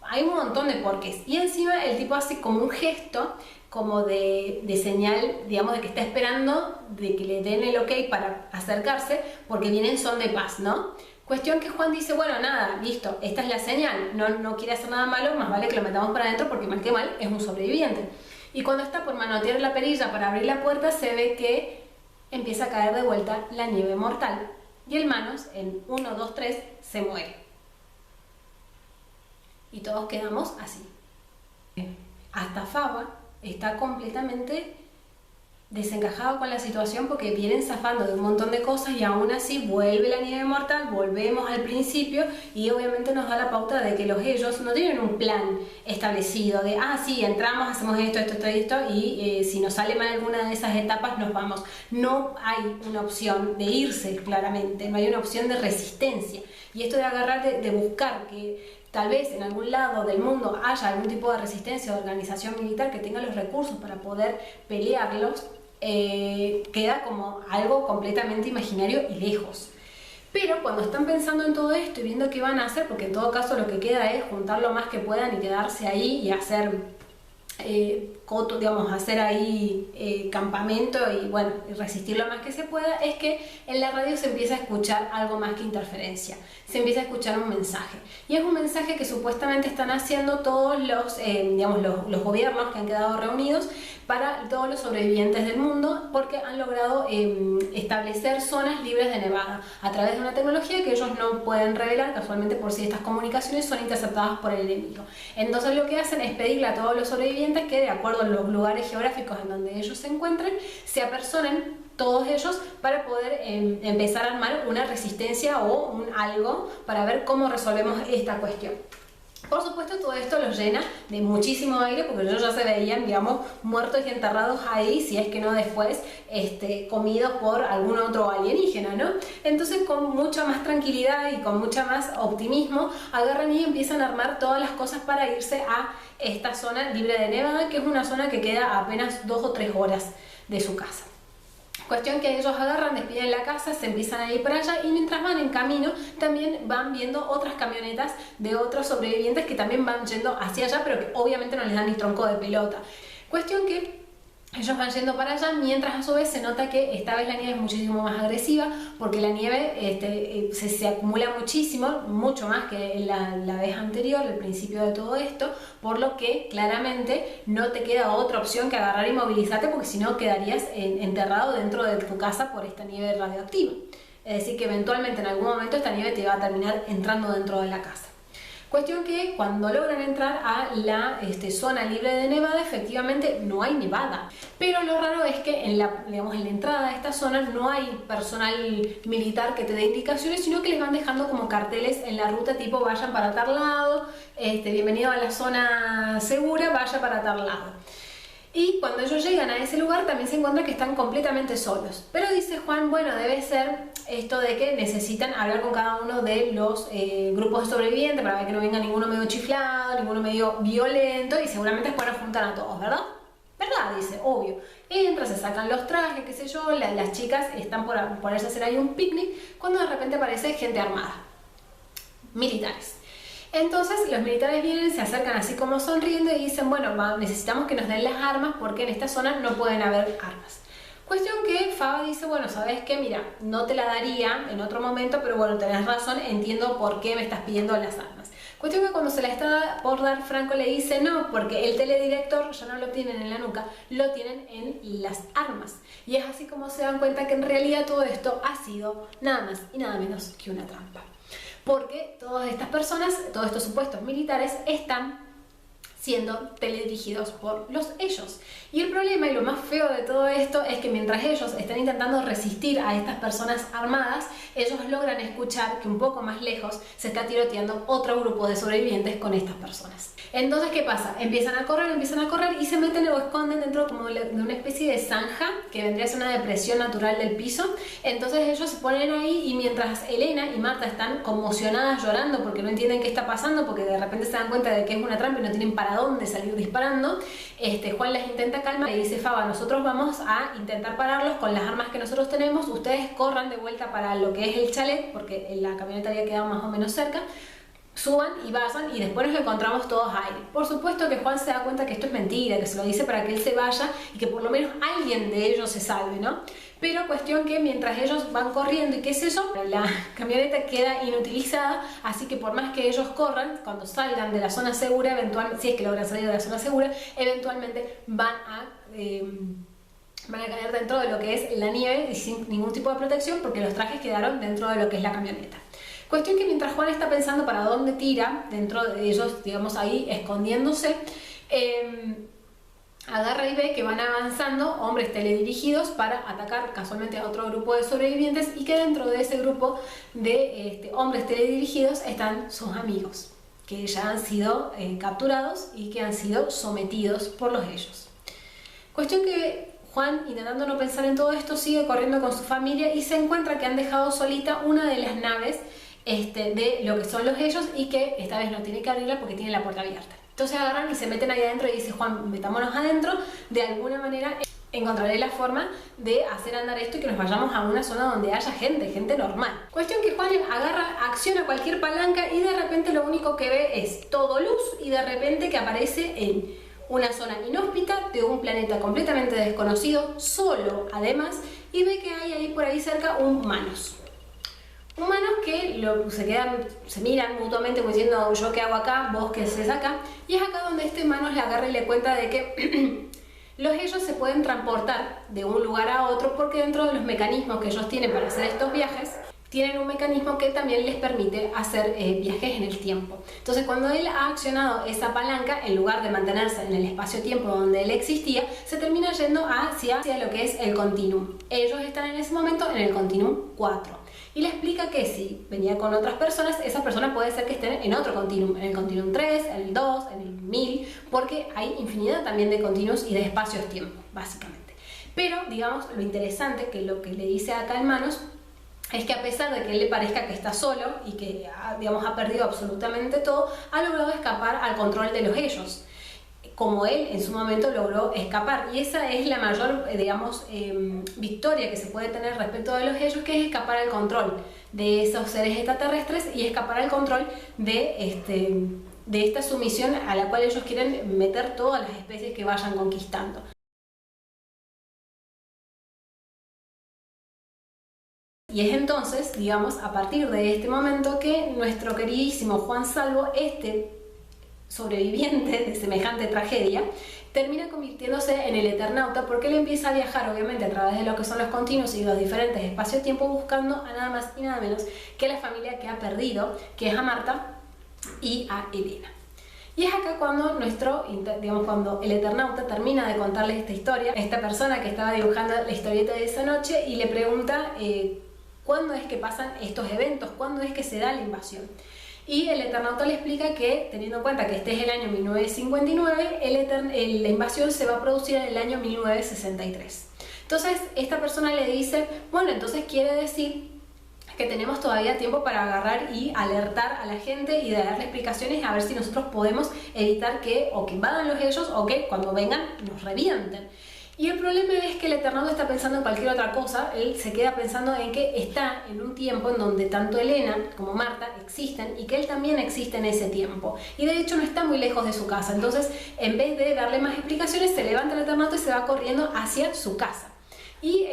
Speaker 1: Hay un montón de porqués. Y encima el tipo hace como un gesto, como de señal, digamos, de que está esperando de que le den el ok para acercarse, porque vienen son de paz, ¿no? Cuestión que Juan dice, bueno, nada, listo, esta es la señal, no quiere hacer nada malo, más vale que lo metamos para adentro porque mal que mal es un sobreviviente. Y cuando está por manotear la perilla para abrir la puerta, se ve que empieza a caer de vuelta la nieve mortal. Y el Manos, en 1, 2, 3, se muere. Y todos quedamos así. Hasta Faba está completamente desencajado con la situación porque vienen zafando de un montón de cosas y aún así vuelve la nieve mortal, volvemos al principio y obviamente nos da la pauta de que ellos no tienen un plan establecido de sí, entramos, hacemos esto y si nos sale mal alguna de esas etapas nos vamos. No hay una opción de irse, claramente, no hay una opción de resistencia, y esto de agarrar, de buscar que tal vez en algún lado del mundo haya algún tipo de resistencia o organización militar que tenga los recursos para poder pelearlos, queda como algo completamente imaginario y lejos. Pero cuando están pensando en todo esto y viendo qué van a hacer, porque en todo caso lo que queda es juntar lo más que puedan y quedarse ahí y hacer coto, digamos, hacer ahí campamento y bueno, resistir lo más que se pueda, es que en la radio se empieza a escuchar algo más que interferencia, se empieza a escuchar un mensaje, y es un mensaje que supuestamente están haciendo todos los, digamos, los gobiernos que han quedado reunidos para todos los sobrevivientes del mundo, porque han logrado establecer zonas libres de nevada a través de una tecnología que ellos no pueden revelar, casualmente, por si estas comunicaciones son interceptadas por el enemigo. Entonces lo que hacen es pedirle a todos los sobrevivientes que, de acuerdo a los lugares geográficos en donde ellos se encuentren, se apersonen todos ellos para poder empezar a armar una resistencia o un algo para ver cómo resolvemos esta cuestión. Por supuesto, todo esto los llena de muchísimo aire, porque ellos ya se veían, digamos, muertos y enterrados ahí, si es que no después comidos por algún otro alienígena, ¿no? Entonces, con mucha más tranquilidad y con mucha más optimismo, agarran y empiezan a armar todas las cosas para irse a esta zona libre de nevada, que es una zona que queda a apenas 2 o 3 horas de su casa. Cuestión que ellos agarran, despiden la casa, se empiezan a ir para allá, y mientras van en camino también van viendo otras camionetas de otros sobrevivientes que también van yendo hacia allá, pero que obviamente no les dan ni tronco de pelota. Cuestión que ellos van yendo para allá, mientras a su vez se nota que esta vez la nieve es muchísimo más agresiva, porque la nieve se acumula muchísimo, mucho más que la vez anterior, el principio de todo esto, por lo que claramente no te queda otra opción que agarrar y movilizarte, porque si no quedarías enterrado dentro de tu casa por esta nieve radioactiva. Es decir, que eventualmente en algún momento esta nieve te va a terminar entrando dentro de la casa. Cuestión que cuando logran entrar a la zona libre de nevada, efectivamente no hay nevada. Pero lo raro es que en la entrada de esta zona no hay personal militar que te dé indicaciones, sino que les van dejando como carteles en la ruta tipo vayan para tal lado, bienvenido a la zona segura, vaya para tal lado. Y cuando ellos llegan a ese lugar también se encuentran que están completamente solos. Pero dice Juan, bueno, debe ser esto de que necesitan hablar con cada uno de los grupos de sobrevivientes para ver que no venga ninguno medio chiflado, ninguno medio violento, y seguramente después nos juntan a todos, ¿verdad? ¿Verdad? Dice, obvio. Entran, se sacan los trajes, qué sé yo, las chicas están por ponerse a hacer ahí un picnic, cuando de repente aparece gente armada, militares. Entonces los militares vienen, se acercan así como sonriendo y dicen, bueno, necesitamos que nos den las armas porque en esta zona no pueden haber armas. Cuestión que Faba dice, bueno, ¿sabes qué? Mira, no te la daría en otro momento, pero bueno, tenés razón, entiendo por qué me estás pidiendo las armas. Cuestión que cuando se la está por dar, Franco le dice no, porque el teledirector ya no lo tienen en la nuca, lo tienen en las armas. Y es así como se dan cuenta que en realidad todo esto ha sido nada más y nada menos que una trampa. Porque todas estas personas, todos estos supuestos militares, están siendo teledirigidos por ellos. Y el problema y lo más feo de todo esto es que mientras ellos están intentando resistir a estas personas armadas, ellos logran escuchar que un poco más lejos se está tiroteando otro grupo de sobrevivientes con estas personas. Entonces, ¿qué pasa? Empiezan a correr y se meten o esconden dentro como de una especie de zanja que vendría a ser una depresión natural del piso. Entonces ellos se ponen ahí, y mientras Elena y Marta están conmocionadas llorando porque no entienden qué está pasando, porque de repente se dan cuenta de que es una trampa y no tienen para dónde salir disparando, Juan las intenta calmar y dice, Faba, nosotros vamos a intentar pararlos con las armas que nosotros tenemos, ustedes corran de vuelta para lo que es el chalet, porque la camioneta había quedado más o menos cerca, suban y vayan y después nos encontramos todos ahí. Por supuesto que Juan se da cuenta que esto es mentira, que se lo dice para que él se vaya y que por lo menos alguien de ellos se salve, ¿no? Pero cuestión que mientras ellos van corriendo y qué es eso, la camioneta queda inutilizada, así que por más que ellos corran, cuando salgan de la zona segura, eventualmente, si es que logran salir de la zona segura, eventualmente van a caer dentro de lo que es la nieve y sin ningún tipo de protección, porque los trajes quedaron dentro de lo que es la camioneta. Cuestión que mientras Juan está pensando para dónde tira, dentro de ellos, digamos, ahí escondiéndose,
Speaker 2: agarra y ve que van avanzando hombres teledirigidos para atacar casualmente a otro grupo de sobrevivientes y que dentro de ese grupo de hombres teledirigidos están sus amigos, que ya han sido capturados y que han sido sometidos por los ellos. Cuestión que Juan, intentando no pensar en todo esto, sigue corriendo con su familia y se encuentra que han dejado solita una de las naves de lo que son los ellos y que esta vez no tiene que abrirla porque tiene la puerta abierta. Entonces agarran y se meten ahí adentro y dice Juan, metámonos adentro, de alguna manera encontraré la forma de hacer andar esto y que nos vayamos a una zona donde haya gente normal. Cuestión que Juan agarra, acciona cualquier palanca y de repente lo único que ve es todo luz y de repente que aparece en una zona inhóspita de un planeta completamente desconocido, solo además, y ve que hay ahí por ahí cerca humanos. Humanos que se miran mutuamente como diciendo yo qué hago acá, vos qué haces acá, y es acá donde este humano le agarra y le cuenta de que los ellos se pueden transportar de un lugar a otro porque dentro de los mecanismos que ellos tienen para hacer estos viajes, tienen un mecanismo que también les permite hacer viajes en el tiempo. Entonces cuando él ha accionado esa palanca, en lugar de mantenerse en el espacio-tiempo donde él existía, se termina yendo hacia lo que es el continuum. Ellos están en ese momento en el continuum 4. Y le explica que si venía con otras personas, esas personas puede ser que estén en otro continuum, en el continuum 3, en el 2, en el 1000, porque hay infinidad también de continuums y de espacios-tiempo, básicamente. Pero, digamos, lo interesante, que lo que le dice acá en Manos, es que a pesar de que él le parezca que está solo y que, digamos, ha perdido absolutamente todo, ha logrado escapar al control de los ellos, como él en su momento logró escapar. Y esa es la mayor, digamos, victoria que se puede tener respecto de los ellos, que es escapar al control de esos seres extraterrestres y escapar al control de esta sumisión a la cual ellos quieren meter todas las especies que vayan conquistando. Y es entonces, digamos, a partir de este momento que nuestro queridísimo Juan Salvo, sobreviviente de semejante tragedia, termina convirtiéndose en el Eternauta porque él empieza a viajar obviamente a través de lo que son los continuos y los diferentes espacios-tiempo buscando a nada más y nada menos que la familia que ha perdido, que es a Marta y a Elena. Y es acá cuando cuando el Eternauta termina de contarle esta historia a esta persona que estaba dibujando la historieta de esa noche y le pregunta cuándo es que pasan estos eventos, cuándo es que se da la invasión. Y el Eternauta le explica que, teniendo en cuenta que este es el año 1959, la invasión se va a producir en el año 1963. Entonces, esta persona le dice, bueno, entonces quiere decir que tenemos todavía tiempo para agarrar y alertar a la gente y darle explicaciones a ver si nosotros podemos evitar que invadan los ellos o que cuando vengan nos revienten. Y el problema es que el Eternauta está pensando en cualquier otra cosa. Él se queda pensando en que está en un tiempo en donde tanto Elena como Marta existen y que él también existe en ese tiempo. Y de hecho no está muy lejos de su casa. Entonces, en vez de darle más explicaciones, se levanta el Eternauta y se va corriendo hacia su casa. Y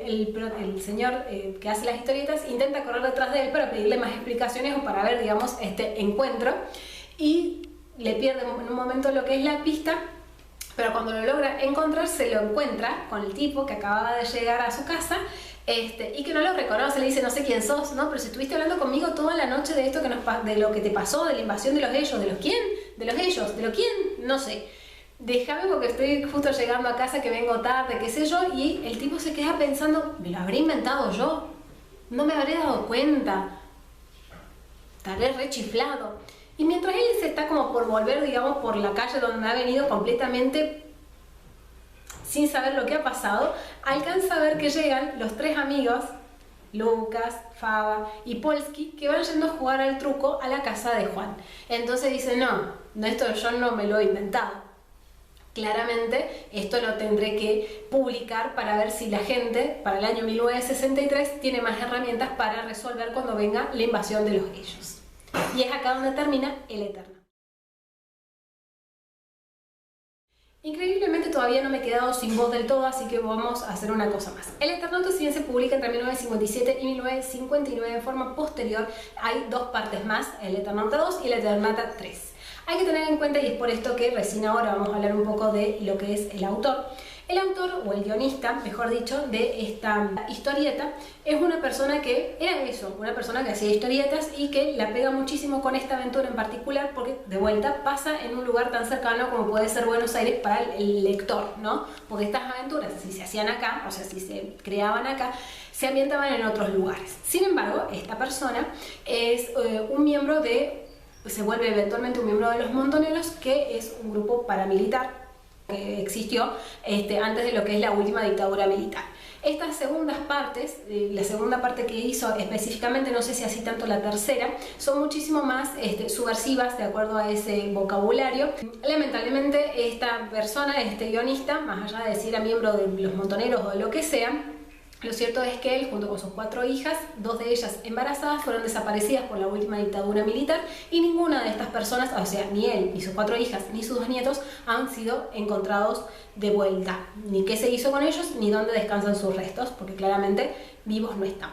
Speaker 2: el señor que hace las historietas intenta correr detrás de él para pedirle más explicaciones o para ver, digamos, este encuentro. Y le pierde en un momento lo que es la pista. Pero cuando lo logra encontrar, se lo encuentra con el tipo que acababa de llegar a su casa y que no lo reconoce, le dice, no sé quién sos, ¿no? Pero si estuviste hablando conmigo toda la noche de esto de lo que te pasó, de la invasión de los ellos, ¿de los quién? ¿De los ellos? ¿De lo quién? No sé. Déjame porque estoy justo llegando a casa, que vengo tarde, qué sé yo, y el tipo se queda pensando, ¿me lo habré inventado yo? ¿No me habré dado cuenta? Estaré re chiflado. Y mientras él se está como por volver, digamos, por la calle donde ha venido completamente sin saber lo que ha pasado, alcanza a ver que llegan los tres amigos, Lucas, Faba y Polsky, que van yendo a jugar al truco a la casa de Juan. Entonces dice, no, esto yo no me lo he inventado. Claramente esto lo tendré que publicar para ver si la gente, para el año 1963, tiene más herramientas para resolver cuando venga la invasión de los ellos. Y es acá donde termina el Eternauta. Increíblemente todavía no me he quedado sin voz del todo, así que vamos a hacer una cosa más. El Eternauta, si bien se publica entre 1957 y 1959 en forma posterior, hay dos partes más, el Eternauta 2 y el Eternauta 3. Hay que tener en cuenta, y es por esto que recién ahora vamos a hablar un poco de lo que es el autor, El autor, o el guionista, mejor dicho, de esta historieta, es una persona que era eso, una persona que hacía historietas y que la pega muchísimo con esta aventura en particular porque, de vuelta, pasa en un lugar tan cercano como puede ser Buenos Aires para el lector, ¿no? Porque estas aventuras, si se hacían acá, o sea, si se creaban acá, se ambientaban en otros lugares. Sin embargo, esta persona es un miembro se vuelve eventualmente un miembro de los Montoneros, que es un grupo paramilitar que existió antes de lo que es la última dictadura militar. Estas segundas partes, la segunda parte que hizo específicamente, no sé si así tanto la tercera, son muchísimo más subversivas de acuerdo a ese vocabulario. Lamentablemente esta persona, este guionista, más allá de si era miembro de los Montoneros o de lo que sea, lo cierto es que él, junto con sus 4 hijas, 2 de ellas embarazadas, fueron desaparecidas por la última dictadura militar y ninguna de estas personas, o sea, ni él, ni sus 4 hijas, ni sus 2 nietos, han sido encontrados de vuelta. Ni qué se hizo con ellos, ni dónde descansan sus restos, porque claramente vivos no están.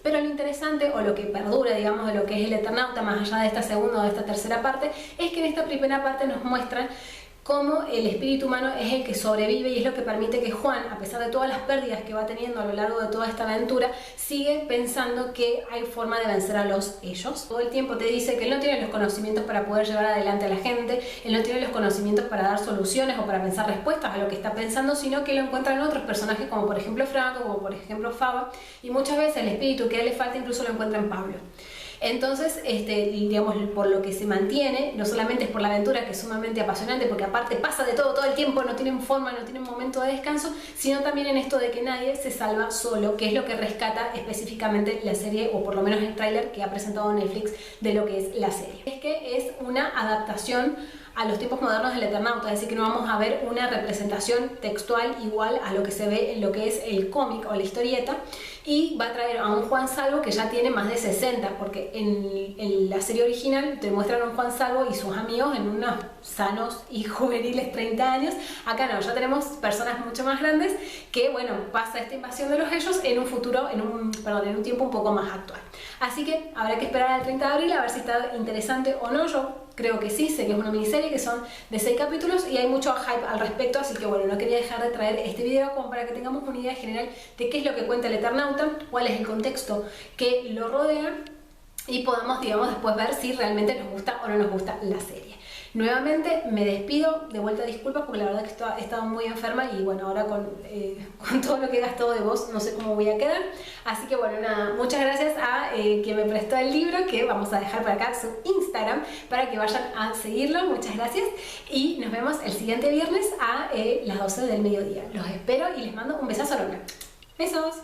Speaker 2: Pero lo interesante, o lo que perdura, digamos, de lo que es el Eternauta, más allá de esta segunda o de esta tercera parte, es que en esta primera parte nos muestran cómo el espíritu humano es el que sobrevive y es lo que permite que Juan, a pesar de todas las pérdidas que va teniendo a lo largo de toda esta aventura, sigue pensando que hay forma de vencer a los ellos. Todo el tiempo te dice que él no tiene los conocimientos para poder llevar adelante a la gente, él no tiene los conocimientos para dar soluciones o para pensar respuestas a lo que está pensando, sino que lo encuentra en otros personajes como por ejemplo Franco, como por ejemplo Faba, y muchas veces el espíritu que a él le falta incluso lo encuentra en Pablo. Entonces, digamos, por lo que se mantiene, no solamente es por la aventura, que es sumamente apasionante, porque aparte pasa de todo el tiempo, no tienen forma, no tienen momento de descanso, sino también en esto de que nadie se salva solo, que es lo que rescata específicamente la serie, o por lo menos el tráiler que ha presentado Netflix de lo que es la serie. Es que es una adaptación a los tiempos modernos del Eternauta, es decir, que no vamos a ver una representación textual igual a lo que se ve en lo que es el cómic o la historieta, y va a traer a un Juan Salvo que ya tiene más de 60, porque en la serie original te muestran a un Juan Salvo y sus amigos en unos sanos y juveniles 30 años. Acá no, ya tenemos personas mucho más grandes que, bueno, pasa esta invasión de los ellos en un futuro, en un tiempo un poco más actual. Así que habrá que esperar al 30 de abril a ver si está interesante o no. Yo creo que sí, sé que es una miniserie, que son de 6 capítulos y hay mucho hype al respecto, así que bueno, no quería dejar de traer este video como para que tengamos una idea general de qué es lo que cuenta el Eternauta, cuál es el contexto que lo rodea y podamos, digamos, después ver si realmente nos gusta o no nos gusta la serie. Nuevamente me despido, de vuelta disculpas porque la verdad que he estado muy enferma y bueno, ahora con todo lo que he gastado de voz no sé cómo voy a quedar. Así que bueno, nada, muchas gracias a quien me prestó el libro, que vamos a dejar por acá su Instagram para que vayan a seguirlo. Muchas gracias y nos vemos el siguiente viernes a las 12 del mediodía. Los espero y les mando un besazo enorme. Besos.